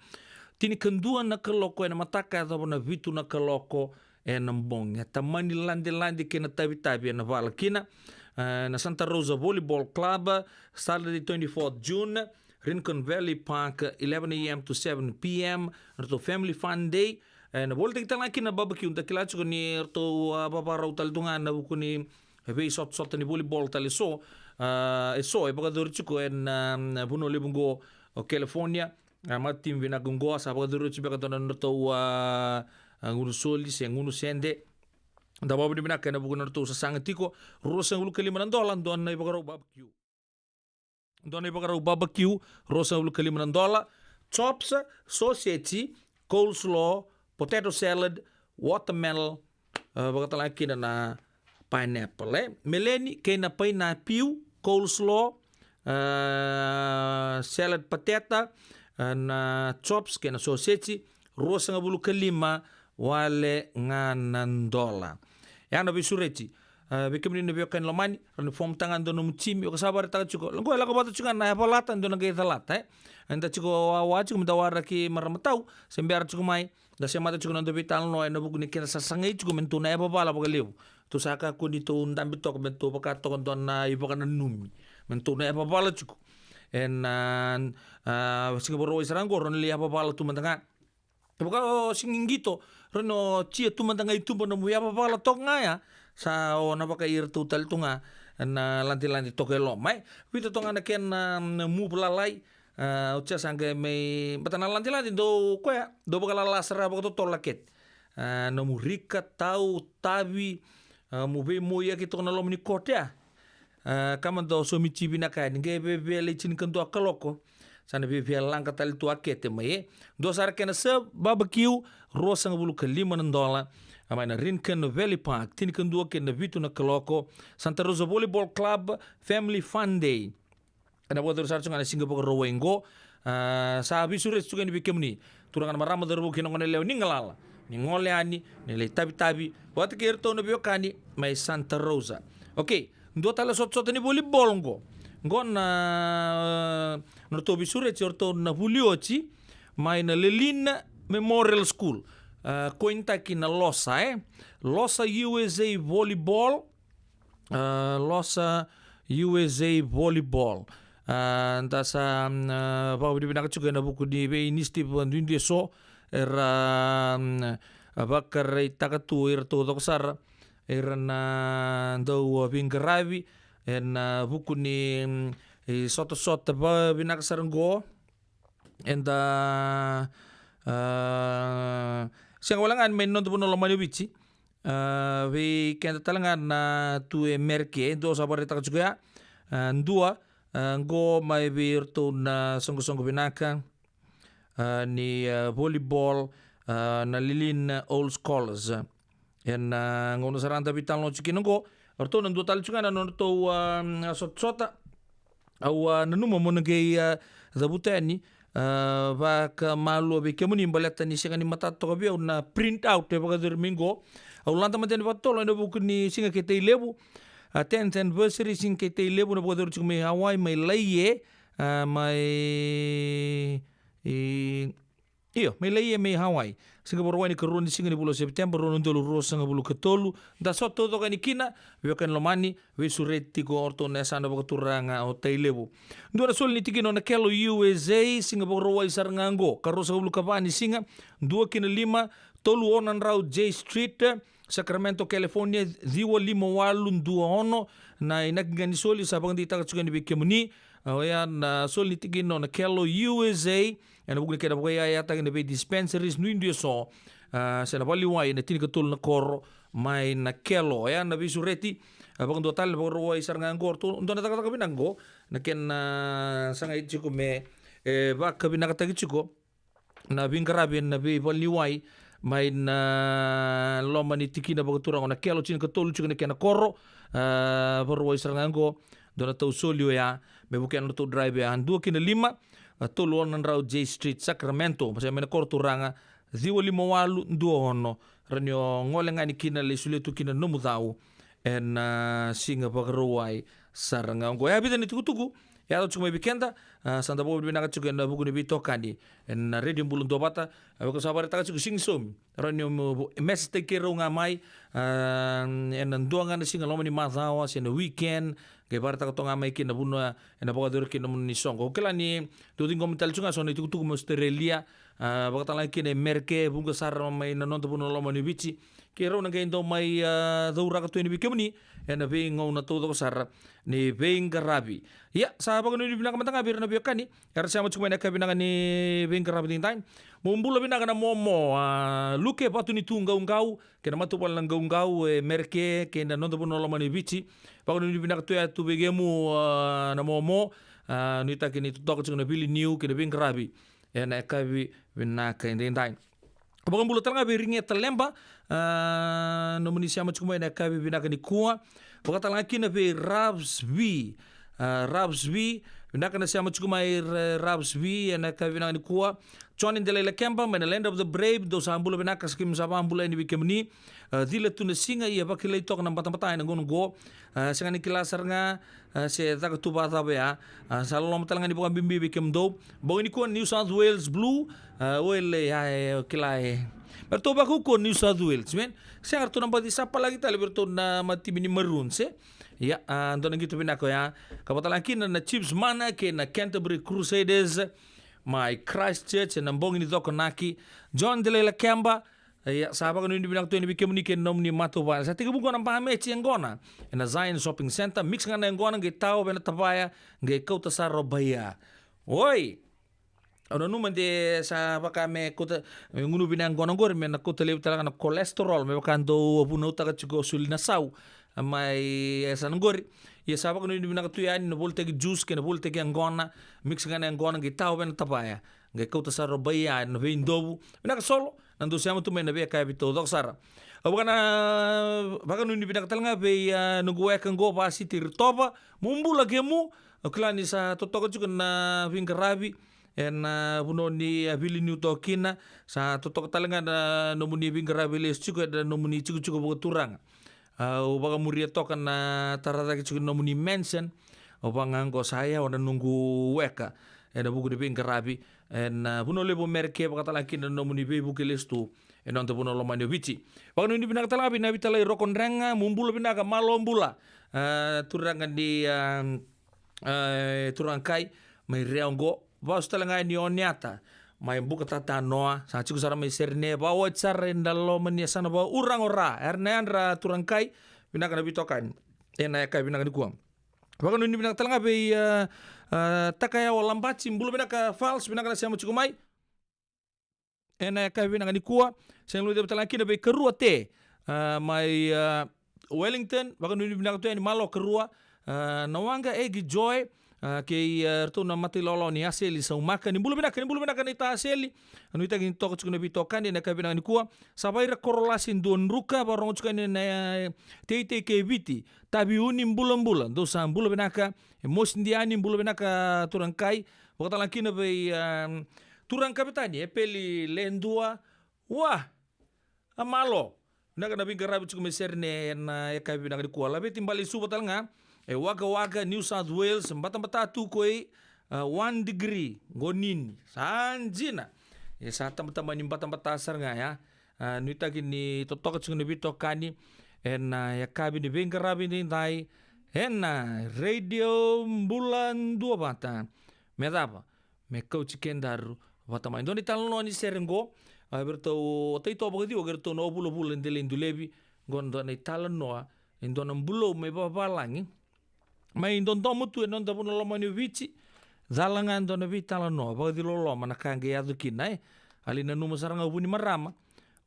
tini kendua na keloko na mataka ta na vitu na keloko na mbong tamani lande kena tabi na valkina na Santa Rosa Volleyball Club Saturday 24th June Rincon Valley Park 11 a.m. to 7 p.m. Erto Family Fun Day. Na boleh kita lagi na barbecue untuk kita cuci ni erto apa rautal tungan na buku ni hebe sot ni volleyball tali so ibaga dulu cuci buno libungo California amat tim vina gungo asa abaga dulu cuci baga tonan erto ngunu soli ngunu sende. Da bawa di mana kena buku erto sasang tiko rosa ngulu $5 don na ibaga barbecue. Dona ibagarau barbecue, rosa ulu $5, chops, sausage, coleslaw, potato salad, watermelon, bagata lagi na pineapple. Meleni kena pineapple, coleslaw, salad potato, na chops kena sausage, rosa ngabulu $5 wale $6. Yang nabi sureti. Bikin ini biarkan lamani, rani form tangan dono mucim, yo kasabar taga cuko. Langko ela kabatu cuka na apa latan dono gaya talat, Anda cuko awa cuko mendawar ki maramatau, sembiar cuko mai, da semata cuko nando bital no ena buku ni kena sasangai cuko mentu na apa bala pakai liu. Tu saka ku ni tu undam bitok mentu pakai tokon don na ibakan numi, mentu na apa bala cuko. En sing boro isarang goron li apa bala tu mentanga. Buka singing gitu, reno cia tu mentanga itu bono mu apa bala tok ngaya. Sa o na baka ir total tunga na lanti toke lo mai wito tonga na ken mu belalai uca sangge mai batana lanti do koya do baka lasara baka to laket no mu rika tau tabi mu be mo ya kito na lo mini kotea kama do so mi chibina ka nge be le chin kan do kaloko sana be langka tal tu akete mai do sar ken se barbecue rosang bulu $5 Amai Rincon Valley Park, tini kendua kena vitu na keloko, Santa Rosa Volleyball Club Family Fun Day. Ana buat terus harus ngana Singapore rowengo, sahabi sures juga ni bikem ni. Turangan marama derbu kena ngone leo ni ngalala, ni ngole ani, ni le tabi. Buat kerto na biokani, mai Santa Rosa. Okay, dua tala sot ni volleyball ngo. Ngon na tobi sures orto na huliochi, mai na Lelina Memorial School. Kointa kina Losa Losa USA Volleyball Losa USA Volleyball Antasa Pau di pinaka juga na buku di be inisti panduin dia so era bakar itaka tu irto doksar era na do bingaravi en buku ni soto ba binaka saranggo and siang walangan main non tu pun lama ni bici, we kena talangan na tu merke do sabar kita juga dua go mai bir tu na songgo binaka ni volleyball na Lilin Old Scholars en ngono saranta bital no cikin go orto nan dua tal juga na non tu sota au nanuma mo nagay zabutani va ka malu be kemuni baleta ni singa ni mata to be na print out e baga domingo au lanta maten vatolo no buku ni singa ke te lebu 10th anniversary singa ke te lebu no baga dur me Hawaii mai laie mai mai laie mai Hawaii singa borwani ke roni singa ni bulo September rono dolu rosa nga bulu ketolu da soto to kani kina we kan lomani we sureti go orto nesa na baga turanga o te lebu ndora sol ni tikino na kelo USA singa borwai sarngango karosa bulu kapani singa 2 tolu onan rau J Street Sacramento California diwa 5 ono na inagani soli sa bang dita ka ni bikemuni na sol ni tikino na kelo USA and buku kena buku ya tang ne be dispensaries nu indio so Sena waliwai na tini katul na koro mai na kelo ya na visureti bakang dua tal bakang ruai sarang angkor tu untuk nata kata binanggo na ken sangai cukup me bak kabinang kata cukup na bingkarabi na bi waliwai mai na loma ni tiki na bakang turang na kelo cini katul cukup na ken na koro ruai sarang angkor dona tau solio ya me bukan tu drive ya 2 kina 5 tolu on rau J Street Sacramento pasal mena kor turanga ziwa 5 2 hono ranyo ngole ngani kina le sule tu kina nomu tau en singa pagaruai saranga ngo ya bitan tuku ya to cuma bikenda sanda bo binaka cuka na buku ni bitokani en radio bulun dobata ko sabar ta cuka singsom ranyo mes te kero ngamai en nduanga na singa lomani mazawa sen weekend ke barta ko tonga mai kina bunwa en boka dur kina mun ni songo kela ni do tingo metal cunga sona tuku mo Australia boka tala kina merke bunga sar mai na non to buno lomani bici kero na gendo mai doura ka tuini bikemni en be ngona to do sar ni bengarabi ya sahabat ni binaka matanga bir na biokani kar sama cuma na kabinanga ni bengarabi tintain mumbula binaka na momo luke patu ni tunga ungau kena matu pal nang ungau merke kena non to buno lomani bici pakon ni binaka tu begemu na momo nita kini tutok cunga bili new kena bengarabi en kabi binaka tintain Bakang bulu terang abi ringe telemba nomini siama cuma ina kabi binaka ni kuah. Bakang talang kina be Rabsby binaka na siama cuma Rabsby ina kabi binaka ni kuah. Chuan in Delela Kempa in the land of the brave do sambula binaka skim saba ambula ini bikemni. Dile tu singa ia bakilai tok na batang-batang ina gunung go. Sengani kilasar nga se tak tu bata bea. Salom talang ni bukan bimbi bikem do. Bang ini kuah New South Wales Blue. Well ya kilai. Bertoba ko New South Wales men. Saya harus nampak di siapa lagi tali bertona mati bini maroon se. Ya, ando nang gitu binako ya. Kapatalan kina na Chiefs mana ke na Canterbury Crusaders. My Christchurch na mbong ini toko naki John Delela Kemba ya sahabat kan ini bilang tu ini bikin munikin nom ni matu ba sa tiga buku nampak mechi ngona na Zion Shopping Center mix ngana ngona ngai tau bena tabaya ngai kau tasaro baya oi ono nu mende sa kami kota ngunu binang ngona ngor men kota lew talaga na kolesterol me bakando puno taga chugo sulina sau mai sanangori ya sahabat kan ini binang tu ya ni bolte ki juice ke na bolte ki ngona mix ngana ngona ngai tau bena tabaya ngai kau tasaro baya no vindobu binaka solo nandu siamo tu mena be kaya bito doksara abana bakan ini binaka talanga be nunggu ekan go pasi tirtoba mumbula gemu klani sa totoko juga na vingarabi en buno ni abili ni utokina sa totoko talanga na nomuni vingarabi les juga da nomuni juga buturang ubaga muria tokan na tarata juga nomuni mention ubanga ngo saya ona nunggu weka en buku di vingarabi en buno lebo merke bakatala kina nomuni be buku les tu en onto buno lomani bici bakan ini binaka talanga bina bitalai rokon renga mumbula binaka malombula turangan di turangkai mai reongo ba ustalanga ni oniata mai buka tata noa sa chiku sara mai serne ba wa tsare ndalo mania sana ba urang ora erne andra turangkai binaka na bitokan ena kai binaka ni kuam bakan ini binaka talanga be takaya walambachi mbulu binaka false binaka na siamo chiku mai ena kai binaka ni kua sen lu de talanga kina be kerua te mai Wellington bakan ini binaka tu ni malo kerua nawanga egi joy ke erto na mati lolo ni aseli sa umaka ni bulu binaka ni ta aseli anu ita gin toko chukuna bitokan ni naka binaka ni kuwa sabai ra korolasi ndon ruka barong chukana na teite ke biti tabi uni bulan do sa bulu binaka mos ndiani bulu binaka turangkai wakata lakina be turangkai betani peli lendua wah amalo naka na bingarabi chukuma serne na yakai binaka ni kuwa labe timbali suba talanga waga New South Wales batang-batatu koi 1 degree gonin sanjina ya sata batang-batang batang-batasar nga ya nuita kini totok chung bitokani ya kabi ni bengarabi ni dai radio bulan 2 bata medapa me coach kendaru bata mai doni talno ni serengo berto taito bogdi ogerto no bulo ndelendulebi gondo ni talno indonam bulo me babalangi mai don mutu non da puno loma ni vici zalangan don vita la no ba di lolo mana kange ya dukinai alina numa saranga buni marama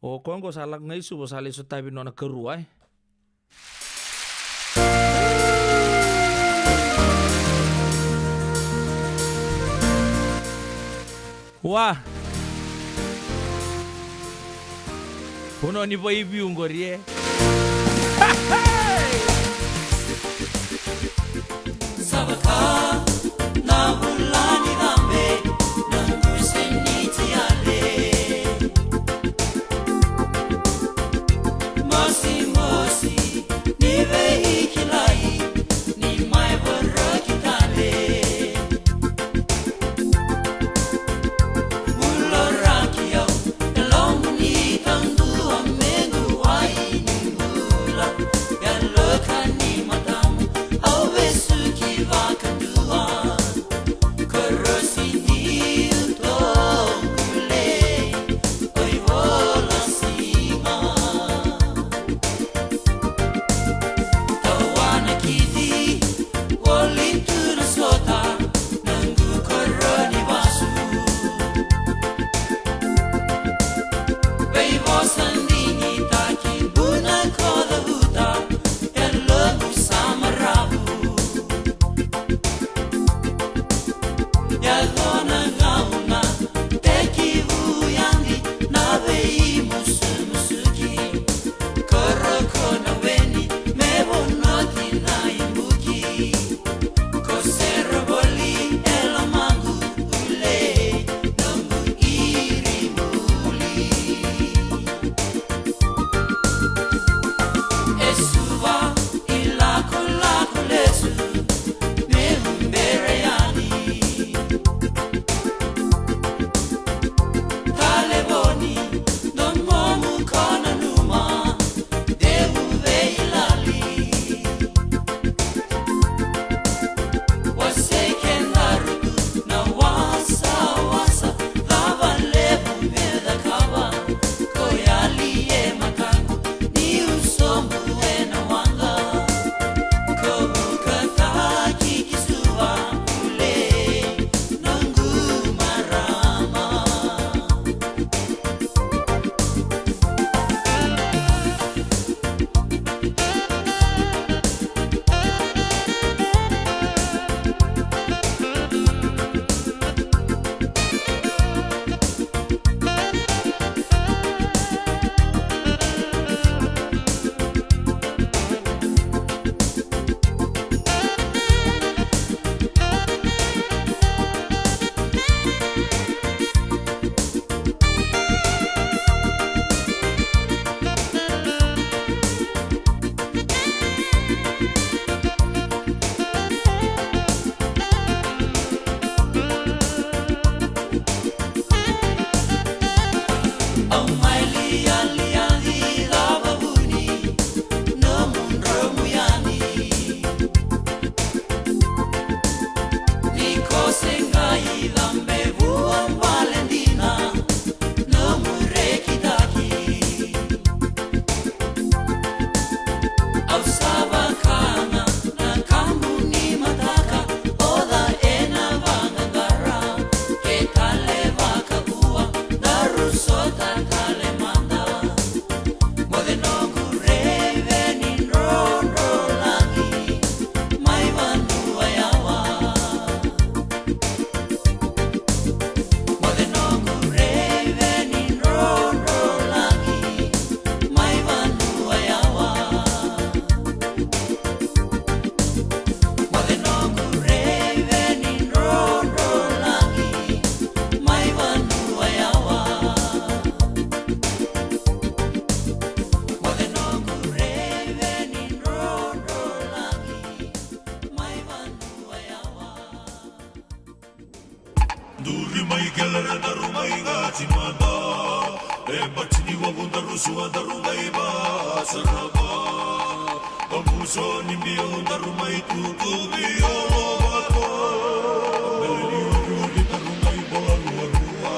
O kongo salang ngai su sali su tabi nona keruai. Wah. Puno ni pa ibi ungorie. Sabaka na bulani dambe nanguseni tiale Mosi ni vei kilai ni mai vorro kitale Mulorakio elomuni tangu amengu wai ni mula ya lokani matamu Alvesu ki vakandua Korosini utongule Oi vola sima Tawana kidi Wolitura sota Nangu koroni vasu Vei vosandini taki Buna koda huta Elagu samarabu Yagona gauna Teki vuyandi Navei musuki Koroko na weni Mevonoti na imbuki Kosero boli Elamangu ule Nangu iri muli Esuva ilako lako lesu Mehumbere yani Taleboni Don momu kona numa Devu veilali Wasekendarudu na wasa Lava levu meda kawa Koyali e makangu Ni usombu ena wanga Kobukataki kisuwa ule Nangu marama Duri mai gelere daru mai gaji mada batini wabunda rusua daru mai ba saraba Abuso nimbio daru mai tutu bio lobato Meleni uri daru mai boa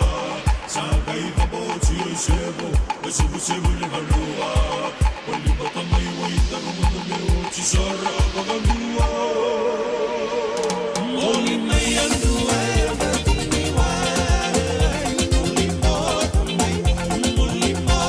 Sagai babo chiro sebo Esubu sebu le galua Wali bata mai wai daru mai leo chisara bagalua Oli mai andua Mulima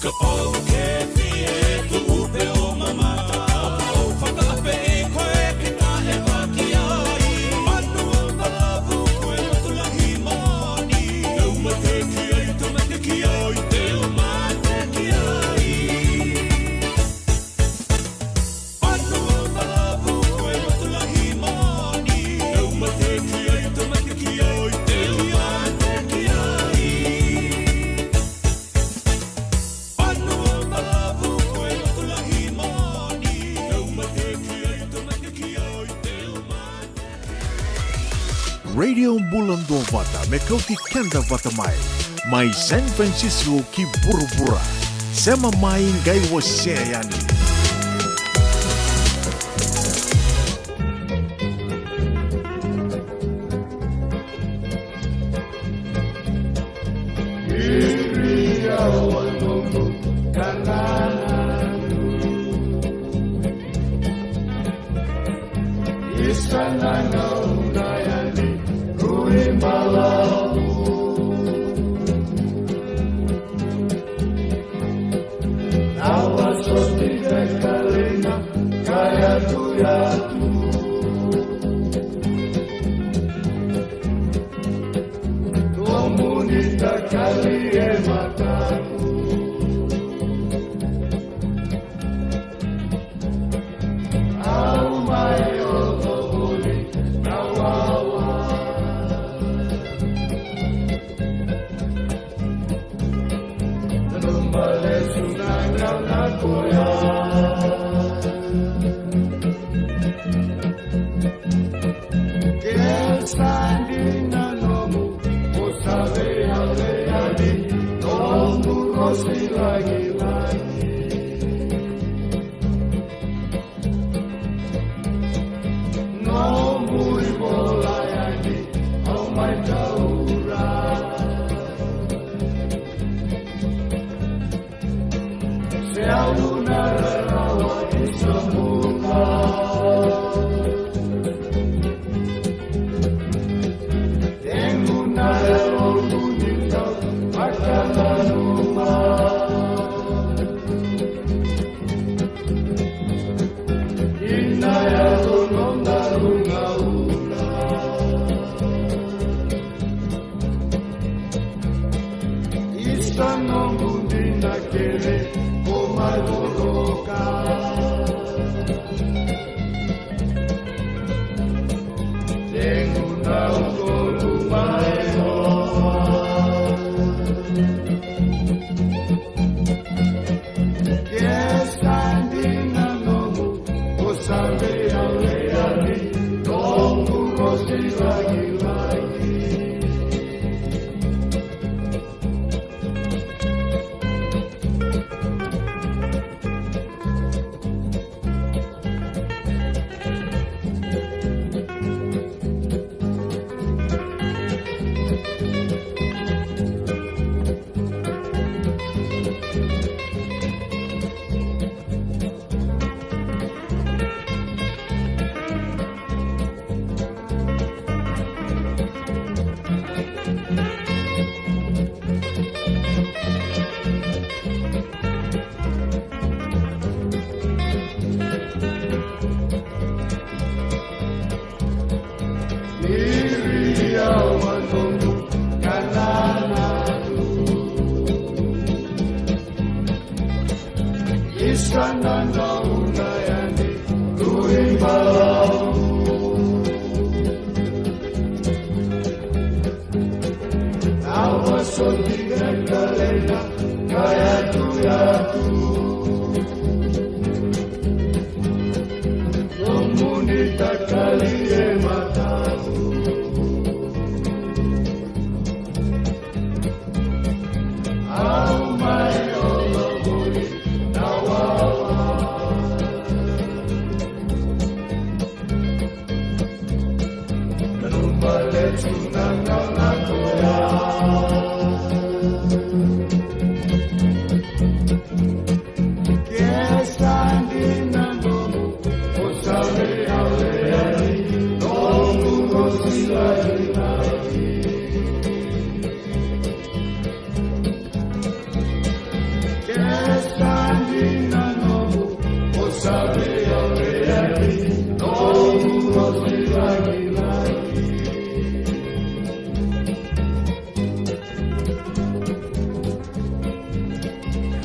Kapau ke fie tu upe o mamata Kapau whakaape e koe ki nga e waki ai Manu o malavu koe matulahi mani Teu mate ki ai, teu mate ki ai, teu mate ki ai Manu o malavu koe matulahi mani Teu mate ki ai, teu mate ki ai, teu mate ki ai Radio Bulando Vata me kauti kenda vata mai San Francisco ki burubura sema mai ngai wose yani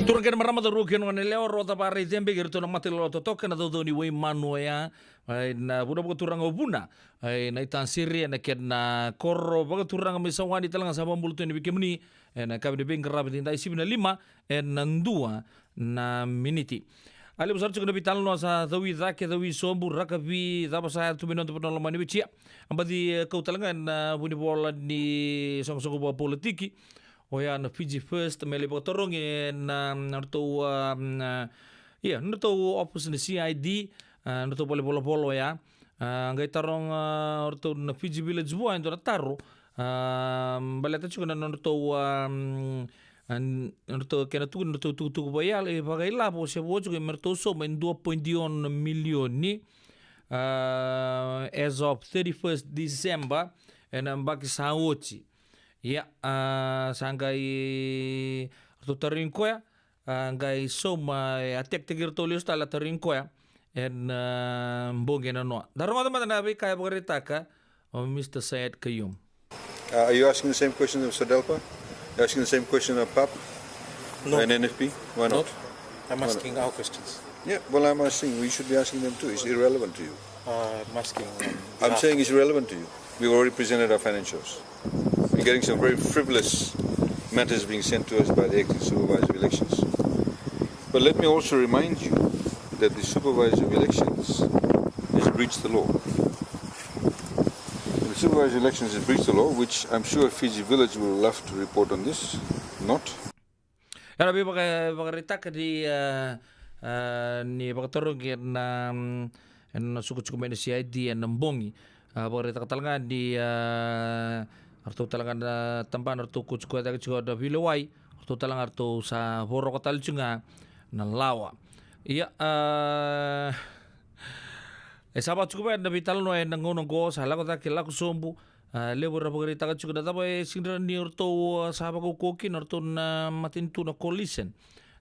Turun kena marama taru kena wane leo rota pare tembe gerto na mate lo totoka na todo ni wei manu ya na buda buka turang obuna na itan siri na kena korro buka turang misawani talanga sa bambulu ni bikemni na kabine beng rabi tinta isi bina 5 na 2 na miniti. Ali besar cukup nabi talno sa dawi zake dawi sombu rakabi dapa saya tu minon tu penol mani bicia ambadi kau talanga na buni bola ni song-song bola politiki. Oya na Fiji First mele botorong na narto narto opus ni CID narto polo ya ngai tarong narto na Fiji Village buah itu taro baleta juga narto narto kena tu narto tu bayal pakai labo sebo juga merto so men 2.1 million ni as of 31st December and baki saochi. Ya, sanggai tu teringkoya, ngai soma atek tegir tolius tala teringkoya, en bongen no. Darong ada mana nabi kaya berita Mr. Syed Kayum. Are you asking the same question of Sadelpa? You're asking the same question of PAP? No. And NFP? Why not? I'm asking our questions. Yeah, well, I'm asking, we should be asking them too. It's irrelevant to you. I'm asking. I'm saying it's irrelevant to you. We've already presented our financials. We're getting some very frivolous matters being sent to us by the acting supervisor of elections. But let me also remind you that the supervisor of elections has breached the law. The supervisor of elections has breached the law, which I'm sure Fiji Village will love to report on this. Not. Ya nabi berita di ni bertorong na suku-suku Malaysia di nembongi berita katalanga di arto talaga tampan arto kuchko da kuchko da bilawai arto talaga arto sa horo katal chunga na lawa iya sabat cukup da vital no en ngono go sala ko ta kila ko sombu lebur rabagari ta kuchko da ba sindra ni arto sahaba ko kokin arto na matintu na coalition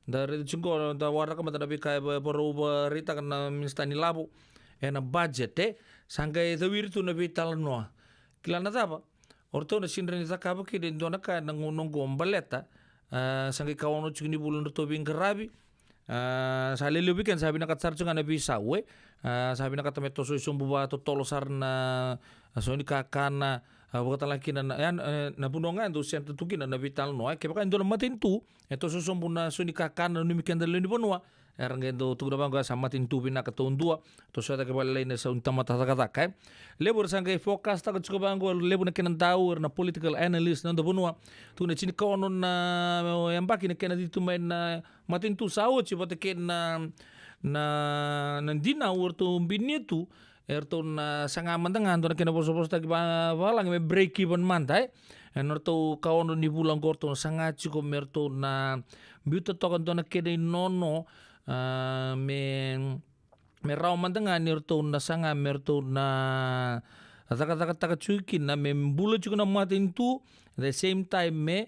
dari chungo da warna ka mata bi kai baru berita kana minstani labu en budget sangkai da wirtu na vital no kila na tapa orto na sindra ni takaba ki den dona ka nangunong gombaleta sangi kawono chugni bulun to bing karabi sale lubi kan sabi na katsar chunga na bisa we sabi na katameto so sumbu ba to tolosar na so ni kakana bukata laki na na bunonga ndo sian tutuki na vital no ke baka ndona matintu eto so sumbu na so ni kakana no mikenda le ni bonwa erangendo tu da bangga sama tintu bina ka tondua to so ta ke balai na sa untama ta kata kai lebur sangai fokus ta ko bango lebur na kenan taur na political analyst na bonwa tu na chini ko non na yambaki na kenan ditu main na matintu sao chi bote ken na dina urto binitu erto na sanga mandangan to na kenan bos ta balang me break even mantai enorto kaono ni bulang gorto sanga chi ko merto na biuta to kan to na kenan nono me rau mandangan nirto na sanga merto na taka chukin na me bulu chukin na matin tu at the same time me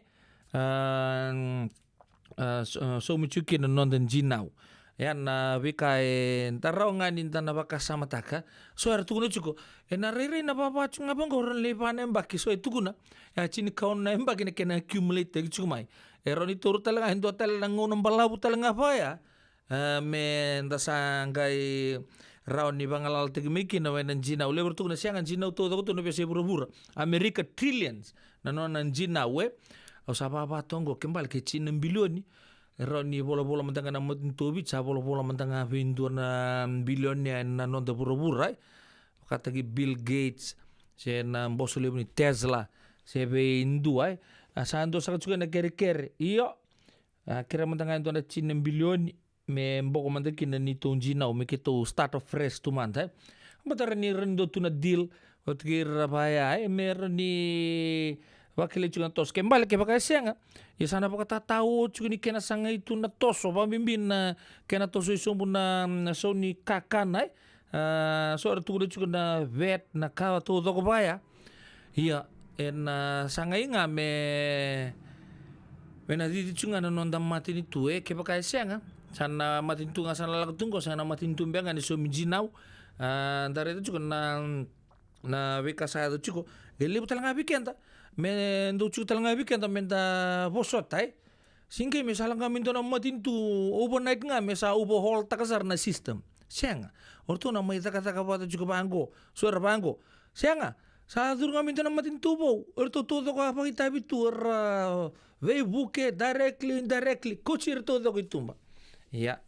so mi chukin na non jinau yan na wikai tarau nganin tan na bakasama taka so ar tukuno chuko na rere na papa chunga bangoran lepan embaki so tukuna ya chini kaon na embaki na kena accumulate chumai eroni tur talaga hindo talaga ngunong balabu talaga pa ya men dasangai raun ni bangalal tegmiki na wenan jina ule bertu na siangan jina to to no bese burubura America trillions na non jina we o sababa tongo kembal ke china bilioni raun ni bola mentanga na mutobi cha bola mentanga bindu na bilioni na non de burubura kata gi Bill Gates se na bosole ni Tesla se be indu ai asando sa juga na kere iyo kira mentanga ndo na china bilioni me mboko mandaki na ni tonjina o me kito start of fresh tu manta batara ni rendo tu na deal otgir rabaya me ni wakile chuga tos kembali ke baka senga ya sana baka tahu chuga ni kena sanga itu na toso pambimbin na kena toso isombu na so ni kakana so tu chuga na vet na kawa tu doko baya iya en sanga inga me na di chuga na nonda mati ni tu ke baka senga sana matintu nga sana lagtungko sana matintu mbenga ni so mijinau dari itu juga na weka saya itu juga ele butala ngabi kenta men do chuta ngabi kenta menta bosot tai Singke misalang kami to na matintu overnight nga mesa ubo hall takasar na system. Sianga. Orto na may taka pata juga bangko. Suara bangko. Sianga. Sa dur kami to na matintu po. Orto todo ko apa kita bitur we buke directly indirectly. Kucir todo ko itumba. Ya.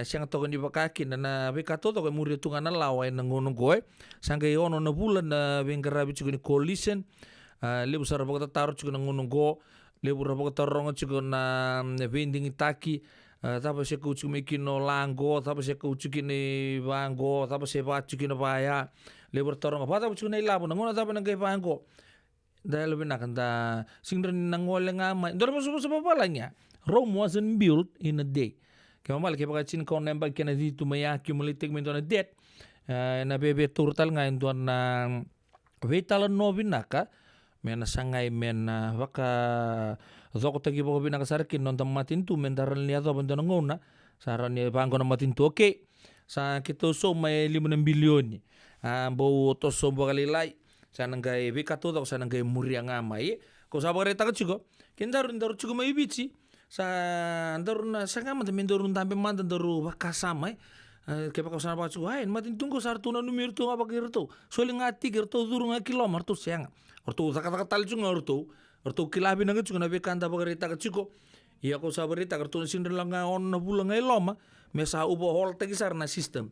Siang to ni bakakin na beka todo ko muri tunga na laway na ngunong ko. Sangke ono na bulan na bengkara bitu ni coalition. Lebu sara baka taruh juga na ngunong ko. Lebu rabo tarongo juga na vending itaki. Tapos siya kuchumikin no lango, tapos siya kuchukin ni bango, tapos siya bachukin na baya. Lebu tarongo. Tapos juga na ilabo. Nanguna tapos nang kay bango. Dahil lebih nak anda singren nangol nga ma. Ndoro mo sa papala niya. Rome wasn't built in a day. Kaya mal kaya baka chin ko nembag kaya na dito may accumulating mo na debt. Na bebe turtal nga ito na wetalan novin naka. Mena sangay mena baka zoko tagi bako binakasarkin non tamatin tu mendaral niya to banda ngona saran ni bangko na matin tu okay sa kito so may 5 bilyon bo to so bagalilay sa nanggay bikato to sa nanggay murya nga may ko sa bagay ta chugo kindarun daru chugo may bici sa darun na sa nga man darun tambe man daru bakasamay kaya baka sana pa chugo ay matin tungko sarto na numero to nga bakirto so lingati girto duru nga kilometer siang orto kata-kata juga orto kilabi nang juga nabe kanta bagarita kachiko iya ko sabarita kartu sindre lang on na bulang ay loma mesa ubo hol tegisar na system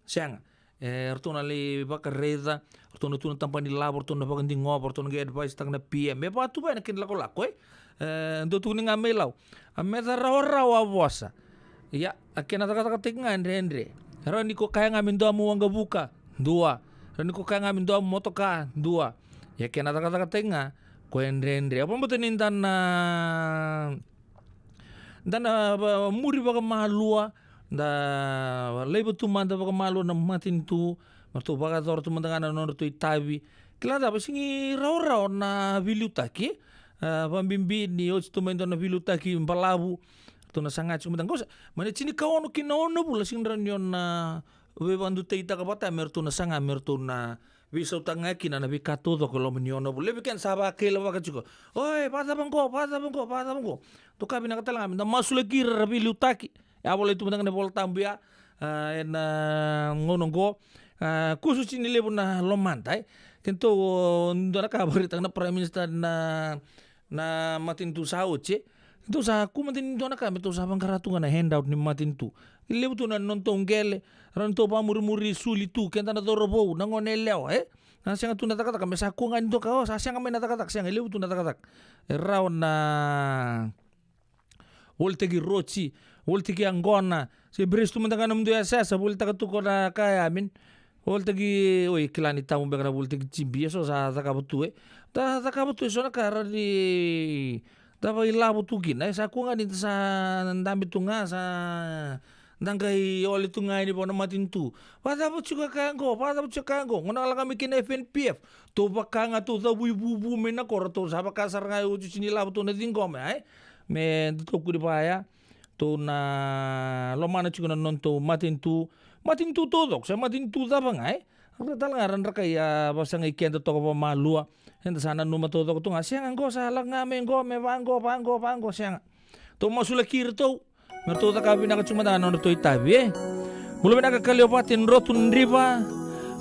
siang orto nali bakareza orto na tampan ni lab orto na bagandi ngob orto na advice tang na PM me pa tu ba na kin lako ndo tu ni ngamelaw ameta raw awasa iya akena kata-kata tinga andre rani ko kaya ngamin do mo wanga buka dua rani ko kaya ngamin do motoka dua ya kena kata tenga kuendrendre apa betul nih dan muri baga malua da lebo tu manda baga malua na matin tu martu baga dor tu manda ngana nor tu itabi kila da basingi raw na vilutaki pambimbi ni os tu menda na vilutaki palabu tu na sangat cuma tangos mana cini kawan kinaon bula singran yon na webandu teita kapata mertu na sanga mertu na bisa utangnya kina nabi kato to kalau menyono boleh bikin sabak kelo baga juga. Oi, pada bangko. Tu kami nak katalang kami. Masuk lagi rabi lutaki. Ya boleh itu menang nebol tambia. Ngonong go. Khusus ini lebu na lomantai. Tentu ndara kabar tang na prime minister na matin tu sauce. Itu sa aku matin ndara kami tu sa bangkaratungan na handout ni matin tu. Lebu tu na nontong gele. Ranto pa muri suli tu kenta na torobo nangoneleo na siang tu natakatak mesa ku ngan do ka sa siang kami natakatak siang lebu tu natakatak raw na woltegi rochi woltegi angona si brestu mendakan mdu ya sa woltegi tu ko na kaya amin woltegi oi kilani tamu bekana woltegi chimbi so sa takabutu takabutu so na kara di dapat ilabu tu gina sa ku ngan sa ndambi tu nga sa Dangkai oleh tungai ni pona matin tu. Pada apa juga kanggo. Ngona kami kena FNPF. Tu bakanga tu ta bubu mena kor tu saba kasar ngai uju sini lah tu na dingkom me tu ku dipaya. Tu na lo mana juga non tu matin tu todo. Sa matin tu ta bangai. Apa talangaran rakaya basang iken tu ko malua. Henda sana numa todo tu ngasiang anggo salah ngame ngo me bango siang. Tu masula kir tu mertu ta kabi na cuma dana to itabi belum na kakaliopatin rotun riba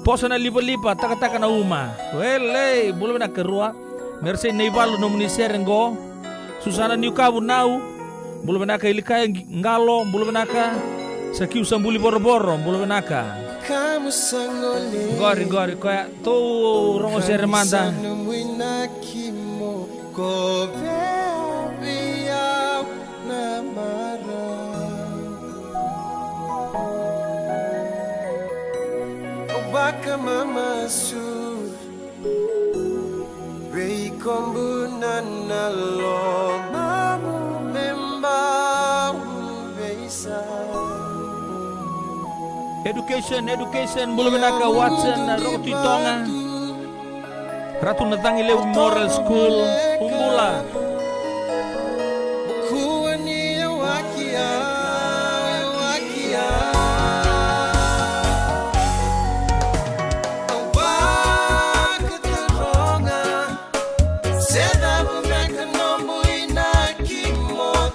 posa na lipa taka na uma wele belum na kerua merse nei balu no muniserengo susana niu kabu nau belum na ilika ngalo belum na ka sakiu sambuli boro-boro belum na ka gori kaya to rongo seremanda Baka mama su Rei kombu nanalo Mamu memba Beisa Education belum naka Watson roti tonga Ratu natangi lewu moral school umbula Kuani wakia Seda bumeka no muina kimo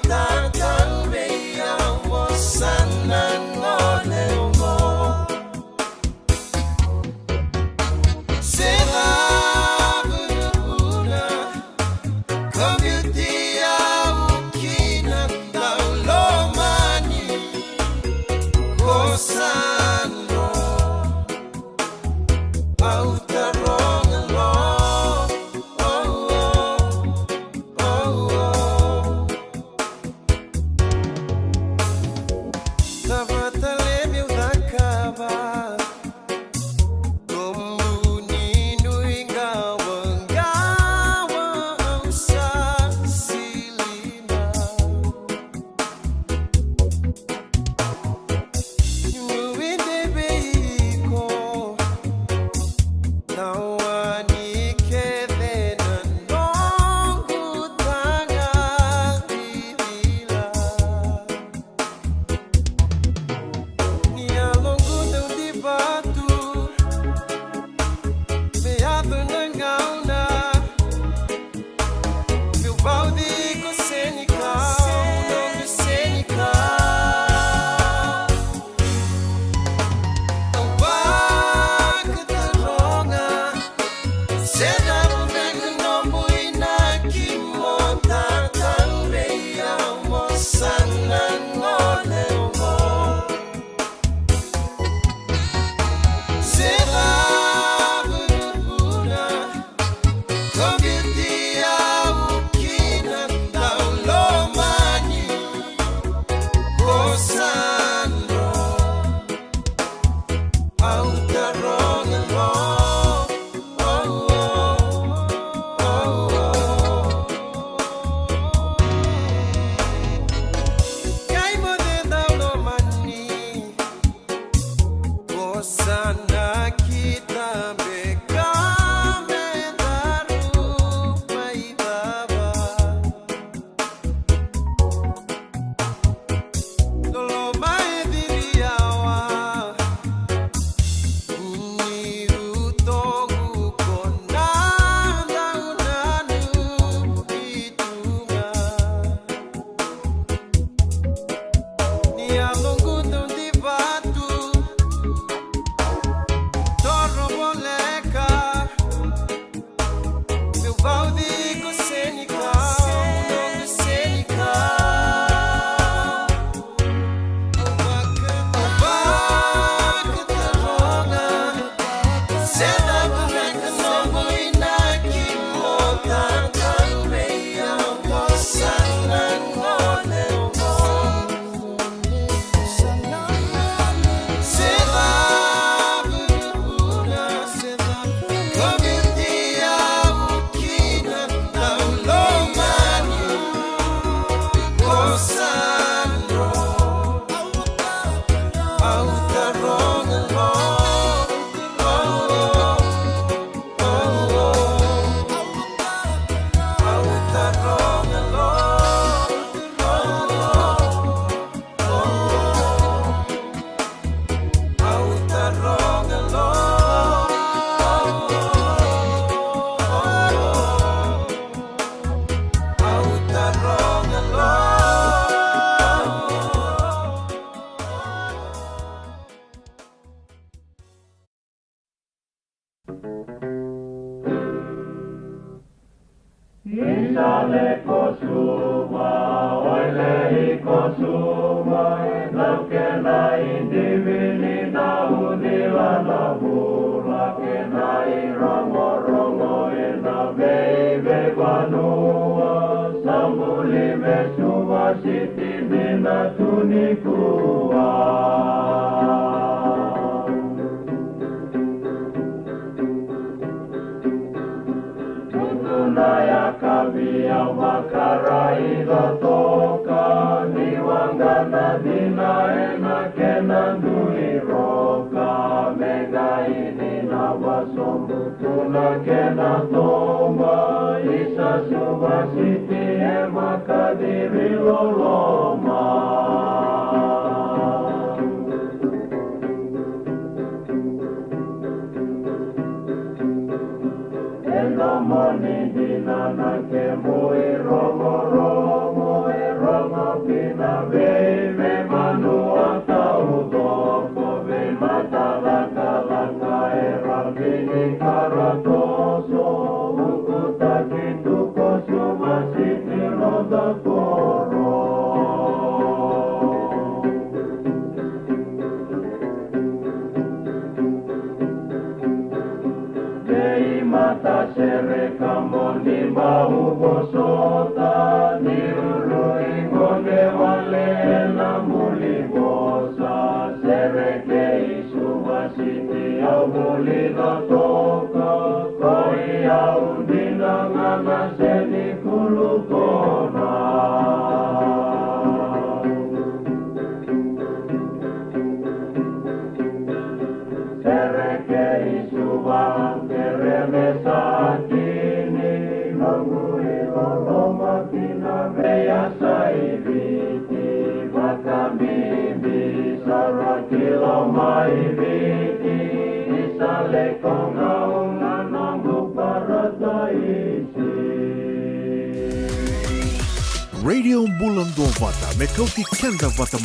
Radio Bulando Vata mekauti kenda vata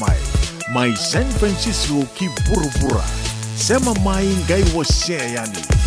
mai San Francisco ki burubura sema mai ngai wase yani.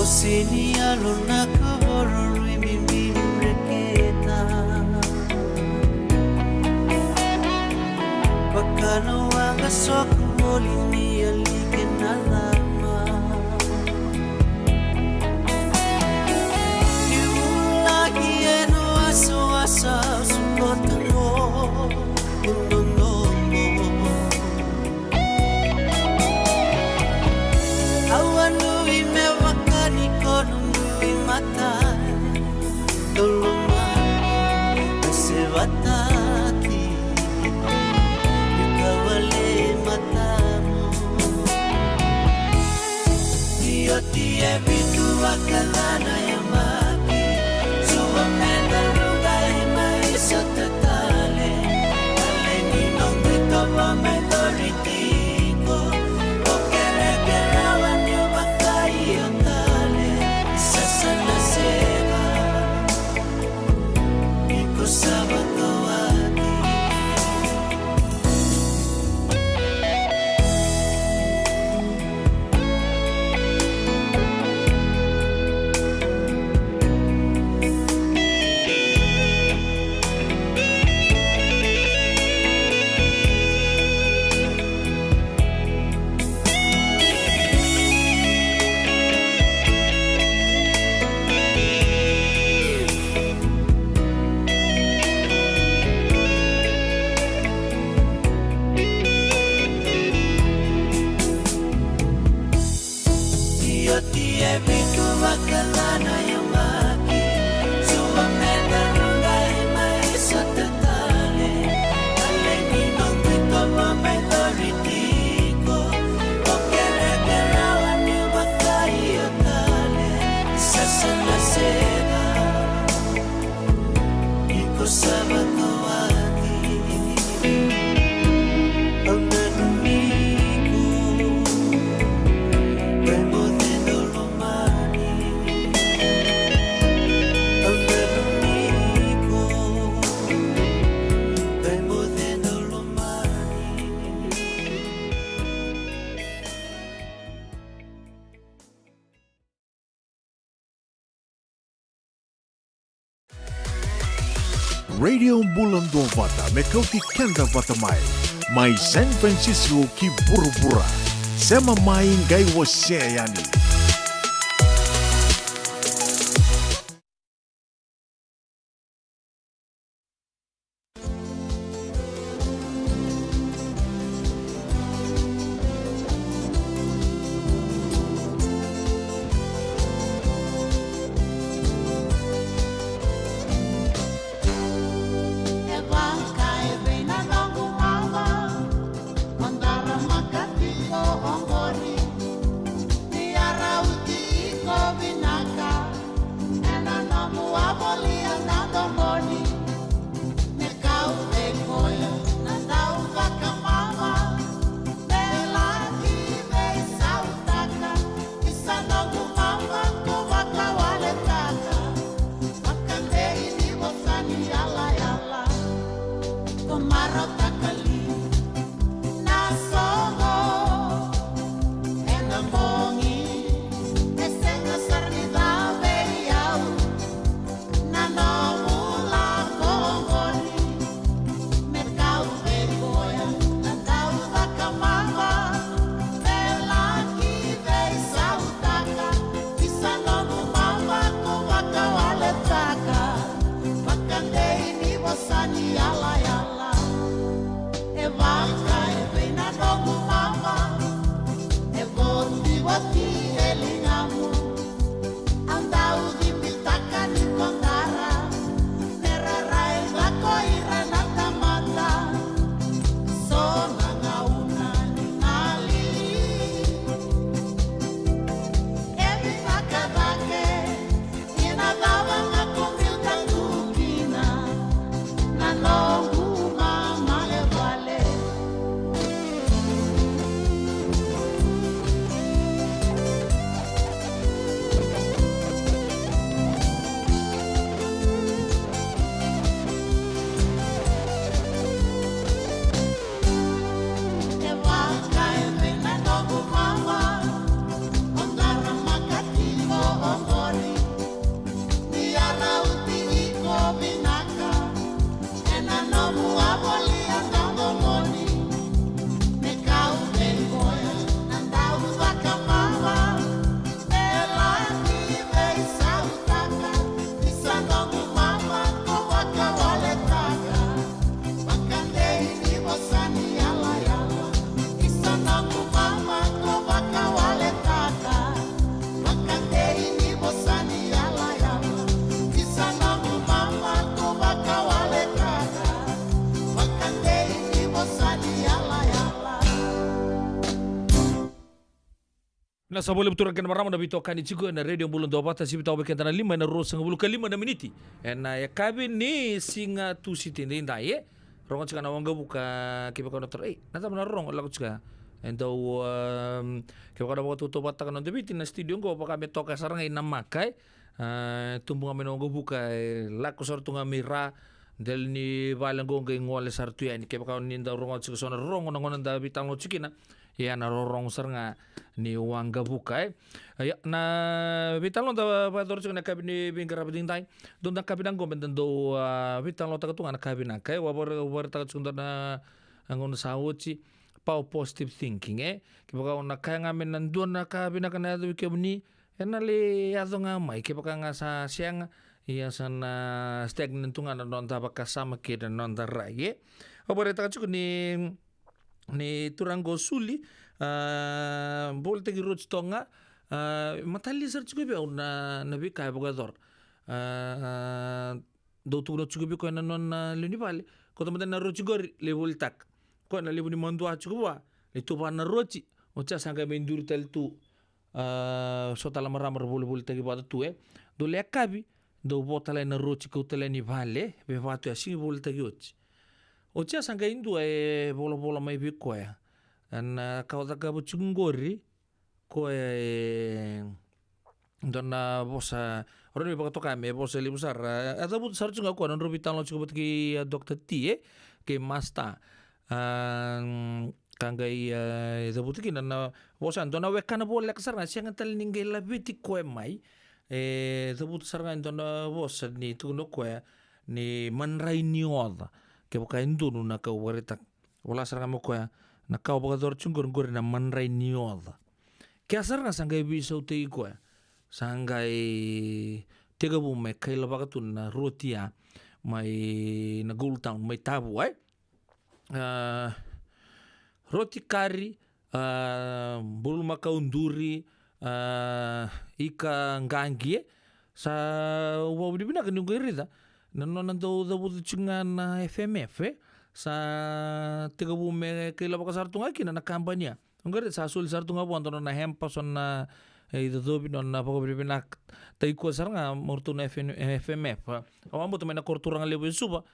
Sini alona kaboro mimi mreketa Bakano wanga soku molini alike nadama Niulagi eno aso asa sukotalo Unonomo Awanu imewa Nunui mata Dolomai Sevatati Ikawale matamu Iotie bitu akalana ya maki Suwa menda rungai maisa tatale Aleni nongi toba mendoritiko Okere gerawan yo bakai yotale Sasa nasema Iko sabato waki Iotie bitu bakalana yang maki Suwa menda rungai maisa tatale Aleni nongi toba mendoritiko Okere gerawan yung bakai yotale Sasa nasema Iko sabato waki Ang nanumigo Rainbow Radio Bulando Vata Mekauti Kenda Vata Mai San Francisco ki Burubura Sema mai ngai waseyani Na sa boleh betul kan marama na bito kan ichigo na radio bulun do bata si bitaw beken na 5 na ro sang bulu kalima na miniti. Na ya kabi ni singa tu siti ndai ye. Rongo chika na wanga buka kiba kono ter nata na rongo lagu chika. Endo kiba kono waktu to bata kan ndebiti na studio ko pa kami toka sarang ina makai. Tumbunga menongo buka laku sartunga mira del ni balango ngai ngole sartu ya ni kiba kono ninda rongo chika sona rongo na ngona da bitang lo chikina. Ya na rorong sernga ni wanga buka ya na vitalon da bador na kabini bingara biding tai don da kabinang gomben do vitalon ta tunga na kabina kai war ta tsunda na angon sawuchi pau positive thinking kiboka na kaya ngamen nandun na kabina kana do kebni ena le azonga mai kiboka nga sa siang iya sana stagnant tunga na don ta bakasama kida non da raye obore ta ni turango suli bolte gi roch tonga matali sar chugo be na nabi kai bogador do tu roch chugo be ko na non luni vale ko to na roch gori le voltak ko na le buni mondu a chugo wa le tu na rochi o cha sanga be ndur tel tu so tala maramar bol tagi bada tu do le kabi do botala na rochi ko tele ni vale be vatu asi bol tagi ochi o cha sanga indu bola mai biko ya an kau taka buchungori ko dona bosa orang ni bakato kami bosa libu sar ada but sar chunga ko non robitan lo chukut ki Dr. T ke masta kangai da butiki na bosa dona wekana bol lek sar na siang tal ningai labiti ko mai da but sar na dona bosa ni tuno ko ni manrai nioda ke buka indunu na kau warita wala sarang mo ko na kau bagador chungur ngor na manrai nioda ke asar na sangai bisa uti ko sangai tega bu me kai la bagatun na rotia mai na gultown mai tabu roti kari bulu makaunduri ika ngangie sa wawdi bina kan ngirida nanon do butu cungan FMF sa tiga bume kila baka sartunga kina na kampanya ngare sa sul sartunga bu antono na hempa son na itu dobi non na poko bibina tai ko saranga mortu na FMF awambo to na korturang lebu suba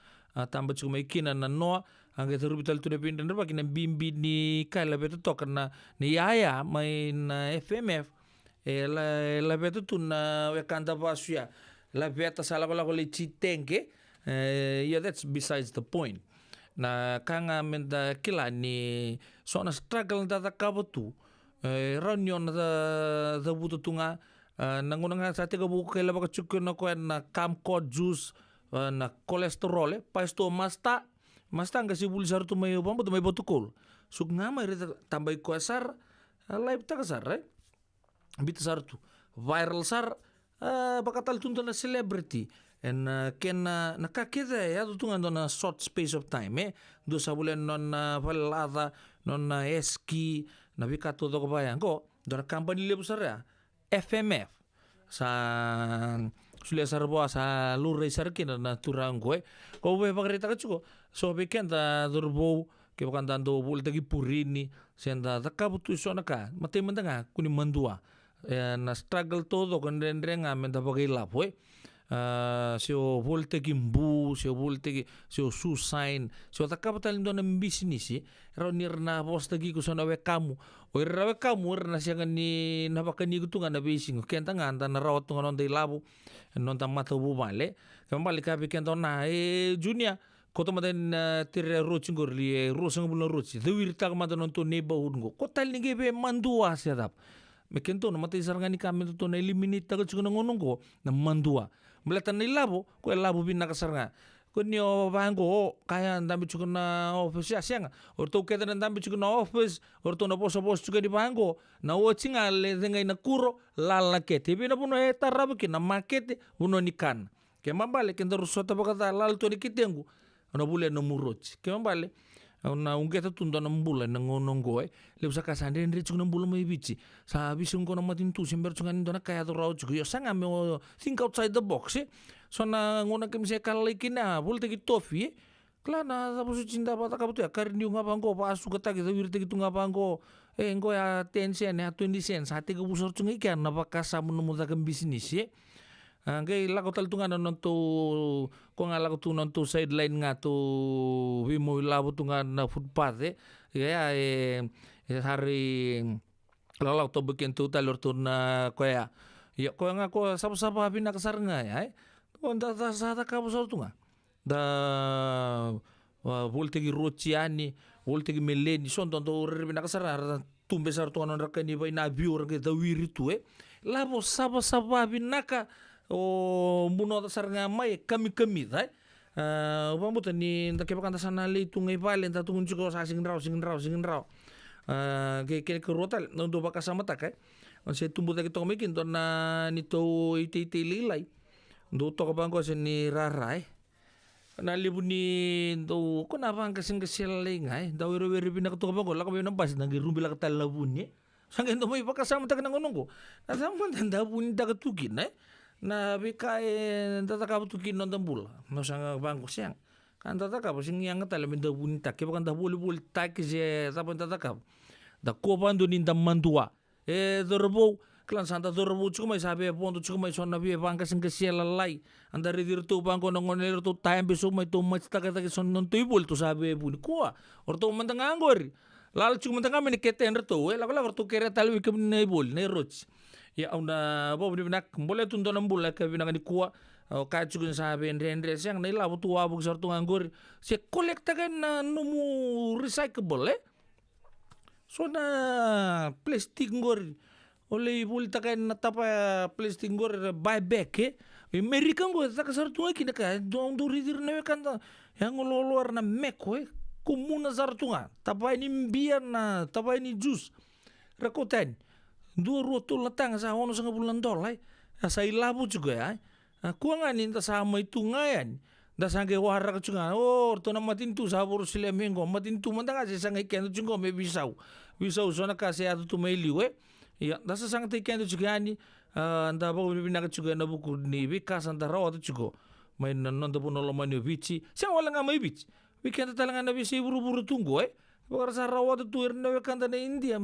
tamba cuma ikina na no angge terubital tu de pindan ba kina bimbi ni kala beto tokana ni yaya mai na FMF la beto tu na wekanda basya la beta sala ko le chitenke that's besides the point na kanga menda kila ni so na struggle da kabotu ranyon da butu tunga nangunanga sa tega buku kela baka chukuna ko na kamko juice na kolesterol pasto masta nga sibul sartu may bombo may botukol sug nga may tambay ko sar live ta sar bit sartu viral sar bakatal tunto na celebrity and ken nakakita ya tunga na short space of time do sa bulan non valada non eski na bikato do bayan ko do na company lebu sar FMF sa sulia sarbo sa lurai sarkin na turang ko be pagrita ka chuko so bekenda durbo ke bakan dando bul tagi purini senda takabutu so naka mate mendanga kuni mandua na struggle todo con renga menda bagai lapo se o volte gimbu se o volte se o susain se o takabatal ndo na business ronir na posta gi kusona we kamu o rawe kamu na siya ni nabakani gutunga na bising kenta nga anda na rawat tunga non dai labo non ta mata bu male kambali ka kenta na junior ko to maden tire rochingor li rosang bulan rochi dewir ta ma non to neighborhood go ko tal ni be mandua sedap mekento no mate sarangani kami to na eliminate ta ko ngonong ko na mandua melatan ni labo ko labo bin nakasaranga ko nio bango kaya ndambi chuko na office sianga orto keda ndambi chuko na office orto na poso chuko di bango na watchinga le dengai na kuro lala kete bina puno tarab ki na makete uno nikan ke mambale kenda rusota bakata lal to nikitengu ono bule no murochi ke mambale na ungeta tundo na mbula na ngonong goe le usa kasande ndri chuko na mbula mai bichi sa bisung ko na matin tu sember chuko na kaya to raw chuko yo sanga me think outside the box so na ngona kem se kallikina bulte ki tofi klana sabu cinta bata kabutu ya karni nga bango pa asu kata ki wirte ki tunga bango Engko ya tension ya 20 sen sa tiga busor tungi kan napakasa menumutakan bisnis ya. Angke lako tal tunga nonto ko nga lako tu nonto sideline nga tu wimo labo tunga na footpath ya hari lalau to bikin tu talur tu na ko ya nga ko sapa pina kasar nga ya on da sa ka busor tunga da voltegi rociani voltegi meleni son tonto rebina kasar tumbe sar to non rakani ba ina biur ke da wiri tu labo sapa binaka o muno tasar nga mai kami dai upamuta ni ntakepa sana le tungai pale nta tungun chuko sa singin raw ke rotal no do baka sama tak on se tumbu ta kitong mekin to na nito iti lilai do to ka bangko se ni rarai na libuni do ko na bang kasing kasilai ngai da wiro pinak to ka bangko la ka bang pas nang rumbi la ka talabuni sangin to mai baka sama tak nang ngongo na sama tanda buni da ka tukin na bikae tata kabu tukin non tambul no sanga bangko siang kan tata kabu sing yang tala minda bunta ke kan da boli tak je tapa tata kabu da ko bandu nin da mandua dorbo klan santa dorbo cuma sabe ponto cuma sonna be bangka sing kesiela lai anda redir tu bangko nongonel tu time beso mai tu mach taka son non tu bol tu sabe buni ko orto mantang angor lal cuma tanga men keten reto la tu kere talwi ke nei bol nei roch ya una bo ni nak boleh tundo nambul ka binang ni kuwa o ka chugun sabe rendre siang nei labu tua bu sar tu anggur se kolekta kan numu recyclable so na plastic ngor oleh bul takan tapa plastic ngor buy back American ngor tak sar tu ki ka dong do ridir ne kan yang lolor na meko kumuna sar tu tapa ini biar na tapa ini jus rakotan 2 roto latang sa ono sa bulan dolay sa ilabu juga ya kuang anin ta sama itu ngayan da sange wara ka juga to na matintu sa buru sile mengo matintu mantang ase sange kendo juga me bisau so na kasi atu tu mai liwe ya da sa sange kendo juga ani anda ba bina ka juga na buku ni bikas anda rawa tu juga main non da puno lo mani bici siang wala nga mai bici weekend talangan na bisi buru-buru tunggu bakar sa rawa tu irna wekanda na India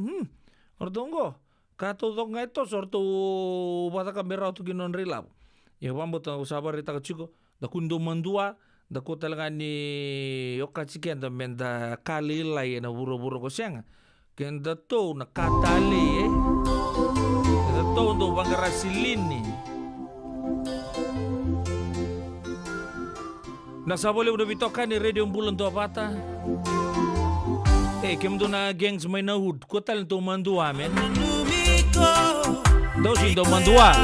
ordongo kato dong itu sortu bata kamera tu kinon relap ya bambo ta sabar ita kachiko da kundo mandua da ko talangani okachiken da menda kalila na buro-buro ko siang kenda to na katali kenda to do bangarasilini nasa boleh udah bitokan ni radio bulan to pata kemdo na gengs may nahud ko tal to mandua men daw sindo mandua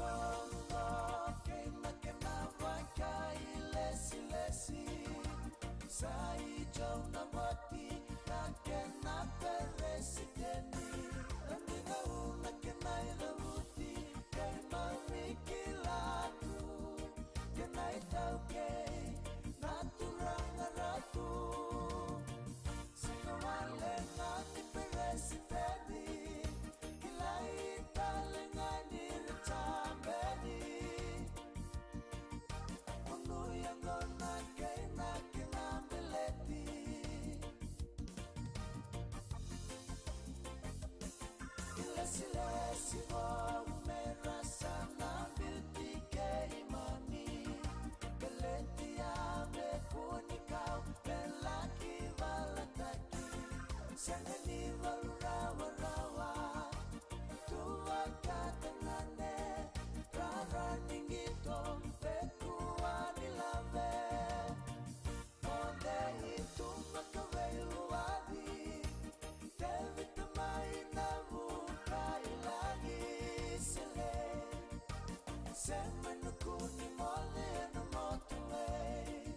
Songo kena kena wakai lesi sai jauh na mati na kena presidenti andina una kena ilamuti kai mamikilaku kena itauke na turang ratu sino wale na ti presidenti kilai talengani recambeni unu yang gona kena beleti Silesi mo merasa nambil tiga imani beleti ame kuni kau lelaki balataki sangani rawa tua katangane rara ningito pekuani lave onde itu makawelu wadi David mainamu Semenukuni mole no motorway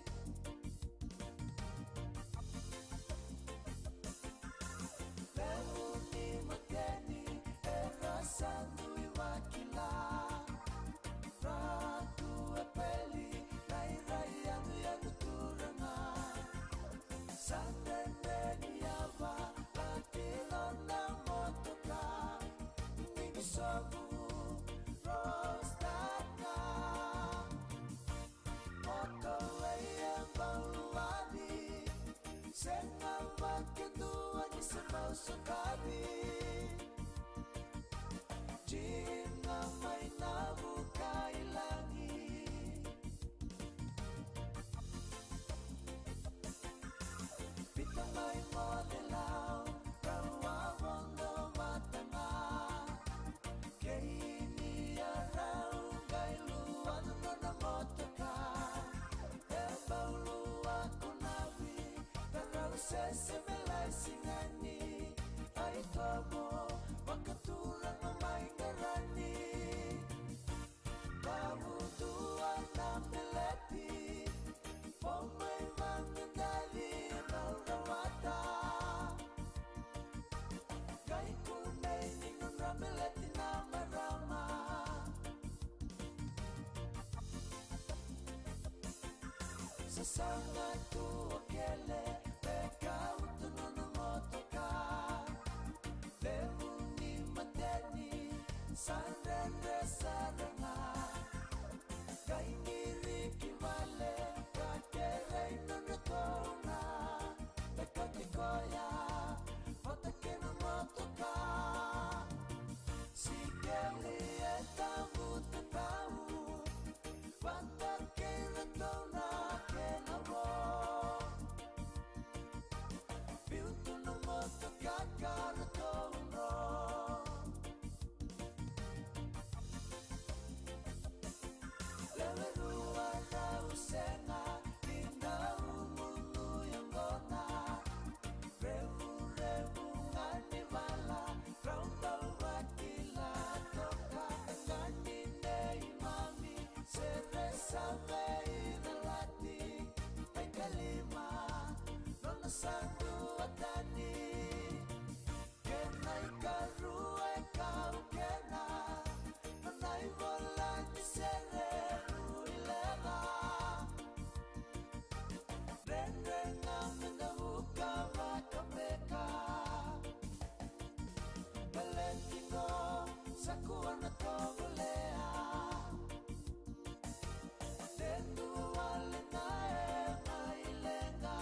Leuni mateni era sandui wakila Ratu epeli nairai anu turanga Sandendeni ava latino na motoka Nini sobu Rostaka Motorway yang baluadi Sengawa kedua ni semau sekali Jina may nabukai lagi Pitang may modelaw Rawa wondo matanga Kaini arau gailuan na motoka Ebaulu aku nabi Tarau sesemelai singani Ay tomo Makaturang mamay garani Babu dua na meleti Pomay mangendali Naurawata Kay kunay ninun rameleti na marama Sasanga tu okele Peka utunono motoka Leuni mateni Sandendre saranga Kay ngiri kimale Kakerey nunatona Peka tikoya Matake na motoka Sikeli etamu tetau Pantake ratona kenamo Piutu no motoka karatono Lewerua na usenga Inda umunu yang gona Revu ngani vala Raumba wakila toka Ngani nei mami Seresa vei nalati Mekalima Nona sandu atani Kenai karua kau kena Nonai volati sereru ilela Renrenga mendabuka makameka Valentino sakuan atobulea Tendu wale nae mailenga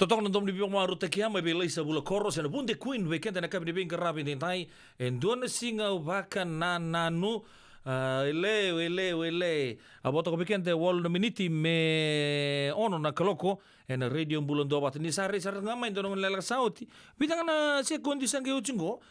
Totong nandom di biong maru takiama be leisa bula koros na bunde queen we kenta na kabini bing karabi tintai en dona singa ubaka na nanu ele aboto ko bekente wol no miniti me ono na kaloko en radio bulan do bat ni sare ngama indon lela sauti bitang na se kondisi nge uchingo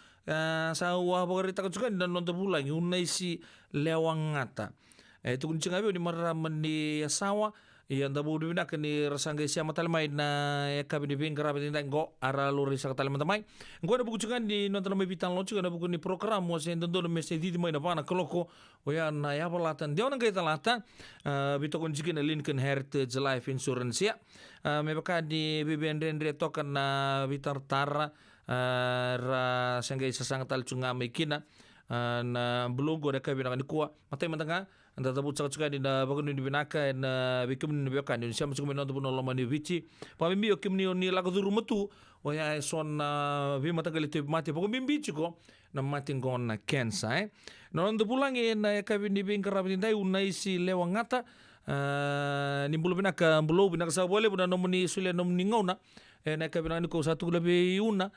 sa wa bogarita ka juga dan nonton bulan unai si lewangata itu kunci ngabe di maraman di sawa yang tabu di bina kini rasangga siapa talamai na kabini bing karabi tintai go ara lori sa talamai tamai go na buku juga di nonton mai bitang lo juga na buku ni program mo sen dondo na mesti di mai na pana koloko o ya na ya balatan dia orang kita lata bito kunci na Lincoln Heritage Life Insurance ya me baka di BBN Rendre tokan na bitar tara ra sangga isa sangatal cunga mai kina na belum go na kabina kan kuwa matai matanga anda tabu cakap di na bagun di binaka na bikum ni biakan Indonesia masuk menon tabu noloma ni bici pamimbi okim ni lagu tu rumatu o ya son bi mata kali tu mati pokok mimbi ciko na mati ngon na kensa non tabu langi na kabin di bing kerap dai unai si lewangata ni bulu binaka bulu binaka sa boleh buna nomni sule nomni ngona na kabin ni ko satu lebih una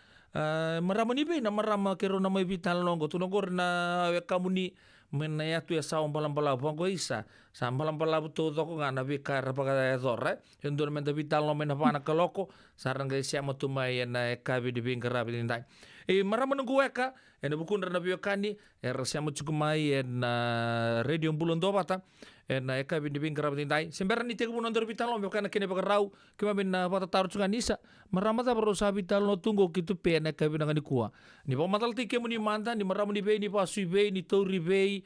marama ni be na marama kero na mai vital longo tu nongor na kamu ni menaya tu ya saum balam bongo isa sam balam tu toko ngana bikar pakai torre hendur menta vital no mena pana kaloko sarang gay siya mo tumay na kabi di bingkara binindai marama nunggu eka ena bukun na biokani siya mo chukumay na radio bulon do bata na kabi di bingkara binindai semberan ni tegu nondor vital no biokana kene pakarau kima bin bata taruh chungan isa marama ta baro sa vital no tunggo kitu pe na kabi na kuwa ni pa matal tike mo ni manta ni marama ni be ni pasui be ni tori be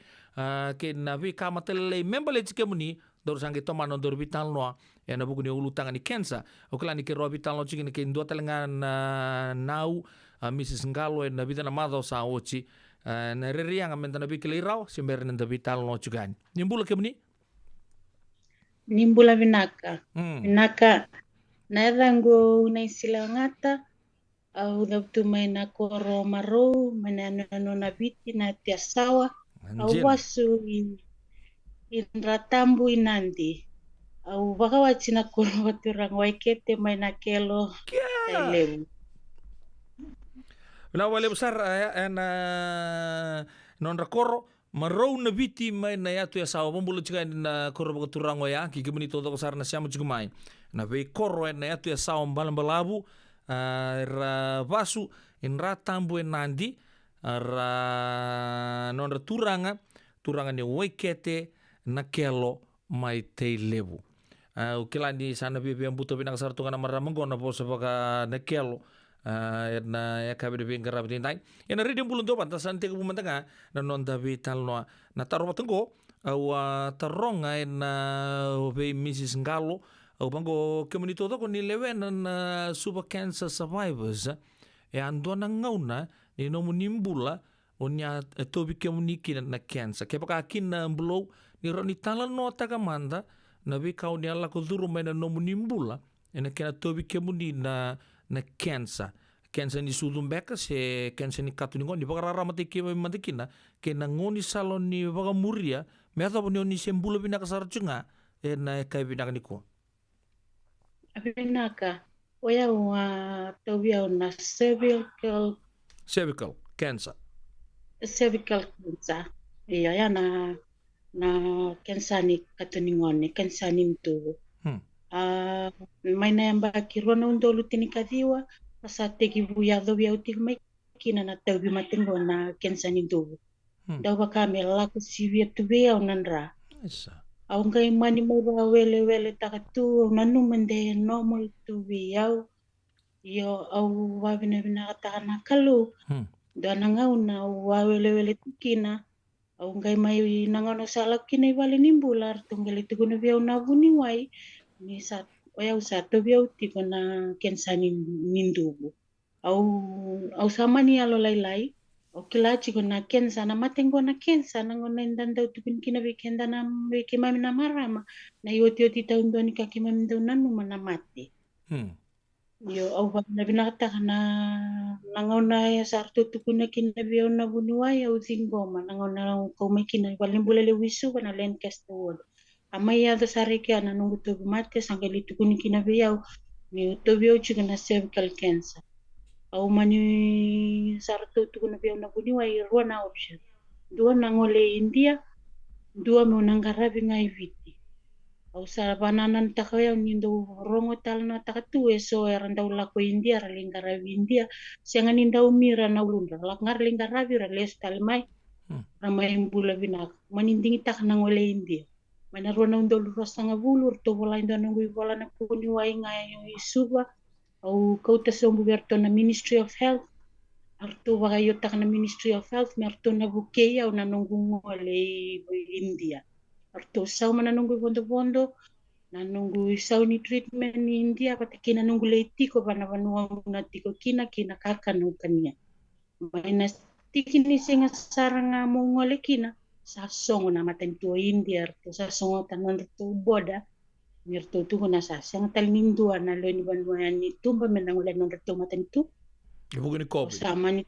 ke nabi kamatele membale chike mo ni dor sangi toma nondor vital no na buku ni ulu tangan ni kensa okla ni ke ro vital no chike ni ke ndo talengan nau Mrs. Ngalo na bita na madho sa ochi na ririang amenta na bikili raw semberan na vital no chugan nimbula ke mo ni nimbula vinaka vinaka na rango unai sila ngata au tumay na koro maro manano na biti na tiasawa au wasu inratambu inandi au bakawachi na koro waturang waikete may na kelo lewu na wale besar na non rakoro marau na biti mai na yatu ya sawa pembulu juga na koro bakaturang waya kiki meni toto kasar na siamu juga mai na be koro na yatu ya sawa balam balabu ra vasu in ratambu nandi ra non turanga ni waikete na kelo mai te lebu ukila di sana bibi yang butuh binang sartu kana maramanggo na po baka na kelo na ya kabe de bingara bintai na ridi bulun do pantas ante ku mantanga na non davi talno na taro tenggo wa taronga na be Mrs. Ngalo au bango komunito to ko ni lewen na super cancer survivors ando na ngauna ni no munimbula onya tobi komuniki na cancer ke paka kin na blow ni roni talan no tagamanda na bi kau ni ala ko duru mena no munimbula ena kena tobi komuni na cancer ni sudum beka se cancer ni katu ni ngoni paka rara matiki matikina kena ngoni salon ni paka muria meta poni oni sembula bina kasar chunga na kai bina kaniko Vinaka, oya wa tobia na cervical cancer. Iya ya na cancer ni katuningon ni cancer ni mtu. May na yamba kirwana undo lutini kadiwa asa tegi buya dobia utik may kina na tobi matingo na cancer ni mtu. Daw ba kami laku sivia tubia unandra. Au ngai mani mo ba wele takatu nanu mende normal tu biau yo au wa bina kata na kalu dan ngau na wa wele tukina au ngai mai nangono sala kini wale nimbular tunggeli tu no biau na buni wai ni sa oya usato biau tiko na kensani nindubu au sama ni alo lai okila chiko na kensa na matengo na kensa na ngona ndanda utupin kina wikenda na wikima mina marama na yoti taun ni kakima minda nanu mana mati yo au na binata na ngona ya sartu tukuna kina biyo na bunuwa ya uzingoma na ngona ko mekina walimbula le wisu na Lancaster Ward amaya da sareke ana nungu to mate sangali tukuni kina biyo ni utobio chiko na cervical cancer. Au mani sarto tuku na na buni wa irua na option. Dua na ngole India, dua me unangarabi ngai viti. Au sa bananan takaya nindo rongo tal na takatu eso eranda ulako India ralingarabi India. Sianga ninda umira na ulunda. Lakngar lingarabi rales talmai. Ramai mbula binak. Manindingi tak na ngole India. Mana rona undol rosanga bulur to bola inda nungui bola na kuni wa inga isuba. Au kauta sombu berto na Ministry of Health. Arto baka yotak na Ministry of Health. Merto na bukeya au na nunggu ngole India. Arto sao mana nunggu bondo-bondo. Na nunggu isau ni treatment ni India. Pati kina nunggu leitiko bana banua muna tiko kina kaka nungkania. Maina tiki ni singa saranga mongole kina. Sa songo na matentua India. Arto sa songo tanan rito boda. Mirto tu na sa sang talindua na lo ni banua ni tumba menangula nang rito matentu. Bukan ni COVID. Sama ni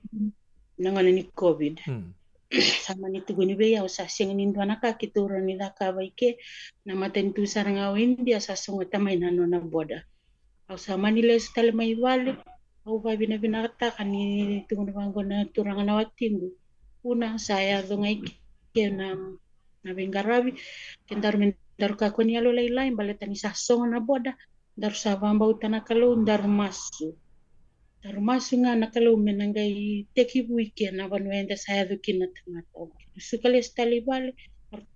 nangan ni COVID. Sama ni tu guni beya sa sing ni ndwana ka kitura ni daka baike na matentu saranga India sa songo tamay na no na boda. Au sama ni les tal mai wale au ba bina kata kani tu na bango na turanga na watingu. Una saya dongai ke na bengarabi kendar dar ka ko ni alo lain baleta ni sa songo na boda dar sa bamba utana kalau dar masu. Tarumasu nga nakalo menangai teki buike na banuenda saya dukina tamata. Sukale stali bale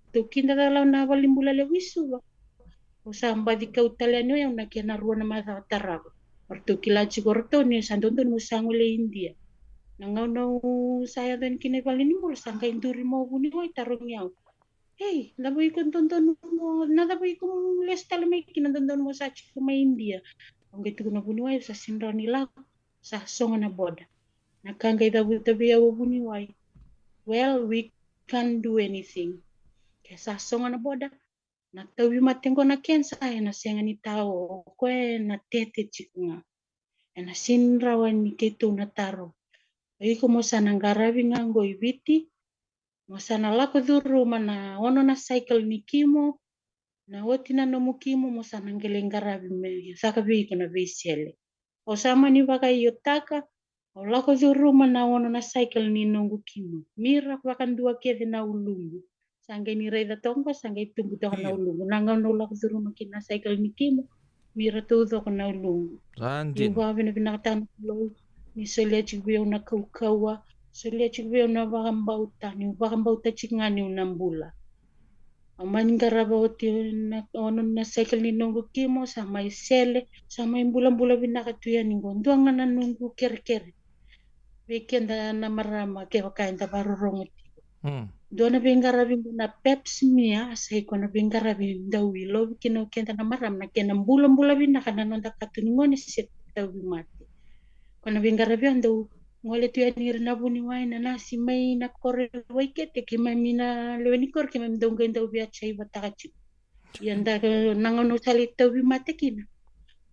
tukinda dalau na balimbula le wisu. Usamba di kautalano yang nakena ruana mata tarab. Artu kilaci gorto ni sandonton musangu le India. Nangau no saya dan kini balimbul sangka induri mau buni wai tarung yau. Hey, labo ikon tonton mo nada bo ikon lestali mai kina tonton mo sa chikuma India. Ang gitu na buni wai sa sinrani la. Sa songo na boda. Nakangay tabi buni wai. Well, we can't do anything. Kaya sa songo na boda. Natawi matengo na kensa na siya ni tao. Kwe na tete chikunga. Na sinrawan ni keto na taro. Iko mo sa nanggarabi nga ngo ibiti. Mo sa nalako duru mana ono na cycle ni kimo. Na wati na nomu kimo mo sa nanggelenggarabi me. Sakabi ko na bisele. O sama ni baka yotaka, o lako zuru mana ono na cycle ni nungu kimo. Mira wakan dua kede na ulungu. Sangge ni reda tongko, sangge tumbu toko na ulungu. Nanga no lako zuru makin na cycle ni kimo, mira tuzo ko na ulungu. Ranjin. Iba binakatan ko ni solia chikbiyo na kaukawa, solia chikbiyo na bakambauta, ni bakambauta chikngani unambula. Mangaraba oti na ono na cycle ni nungu kimo sama isele sama bulan-bulan binakatuya ni gonduanga na nungu kere-kere. Bekenda na marama ke wakaenda barurong iti. Doon na bingarabi na Pepsi mia asay ko na bingarabi dawi lo kino kenda na maram na kena bulan-bulan binakanan na katuningon isit dawi mati. Ko na bingarabi ang daw ngole tuya ni rinabu ni wai na nasi may na kore wai kete ki may mina leweni kor ki may donggen daw biya chay batakachi yanda nangono salita wi matekina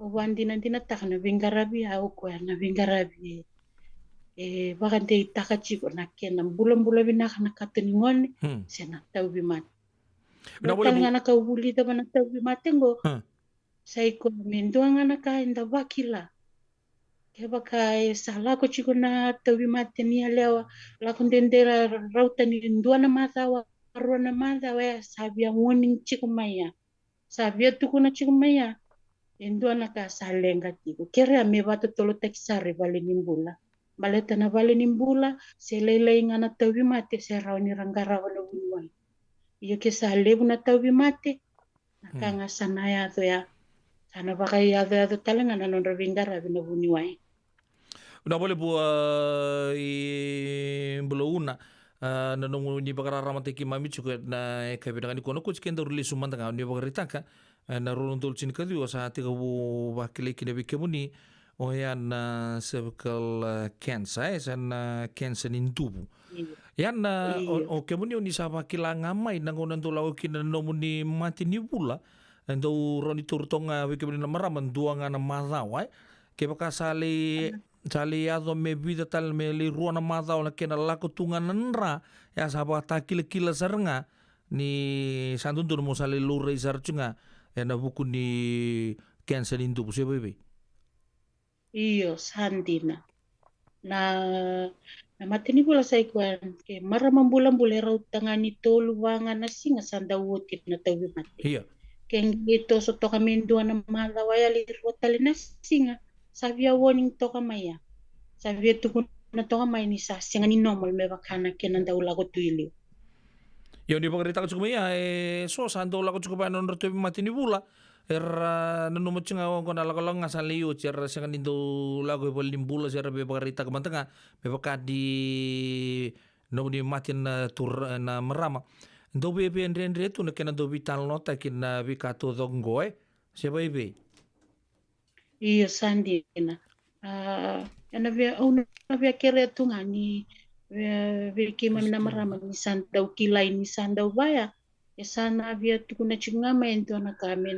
o wandi na dinatak na bingarabi au ko na bingarabi bakan de takachi ko na kenam bulan-bulan binak na katuningon sena taw bi mat Betul nga nakahuli daw na taw bi matengo say ko mendo nga nakainda bakila kaya baka sala ko chiko na tawi mate niya lewa lakon dendera rauta ni ndua na matawa arwa na matawa sabi ang warning chiko maya sabi tuko na chiko maya ndua na ka salenga tiko kere ame bato tolo teksare bale nimbula baleta na bale nimbula selele nga na tawi mate se raw ni rangarawa na bunwai iyo ke salebu na tawi mate nakanga sanaya to ya sana baka yado talaga na non ravingara binabuniwai. Una boleh buat belum na nung ni bakara ramate ki mami juga na kabinda ni kono kuch kendo rili sumanda ka ni bakara taka na rolon tol chin kadi wasa ati ka bu bakile ki nebi kemuni o yan cervical cancer san cancer nin tubu yan o kemuni ni saba kila ngamai nangonan tolaw kinanomu mati ni bula ando roni turtonga wikibri na maraman duanga na mazawai ke baka sali ado me vida tal me li ruana mazaw na kena lako tungan nra ya saba takil kila saranga ni santun tur mo sali lure sarchunga na buku ni cancer indu buse bebe iyo sandina na matini pula sa ikuan ke maramang bulan-bulan raw tangani tolu wanga na singa sanda wotit na tawi mati Iya. keng ito so to kami dua na malawaya lirwa tali na singa sabi warning to kamaya sabi tukun na to kamay ni sa singa ni normal me bakana kenanda ulago tuili Yo ni pagarita ko kumaya so sando la ko kupa non roto matini bula nanu machinga ko na la nga sa liyo cer sa kanindo lago bol limbula cer be pagarita ko mantanga be pakadi no ni matin na tur na marama ndo beendre tu na kena do vital nota kin na vikato dongoe se be iyo sandina ana via una via kere tunga ni via kima mina marama ni sandau kilai ni sandau baya sana via tukuna chunga maento na kame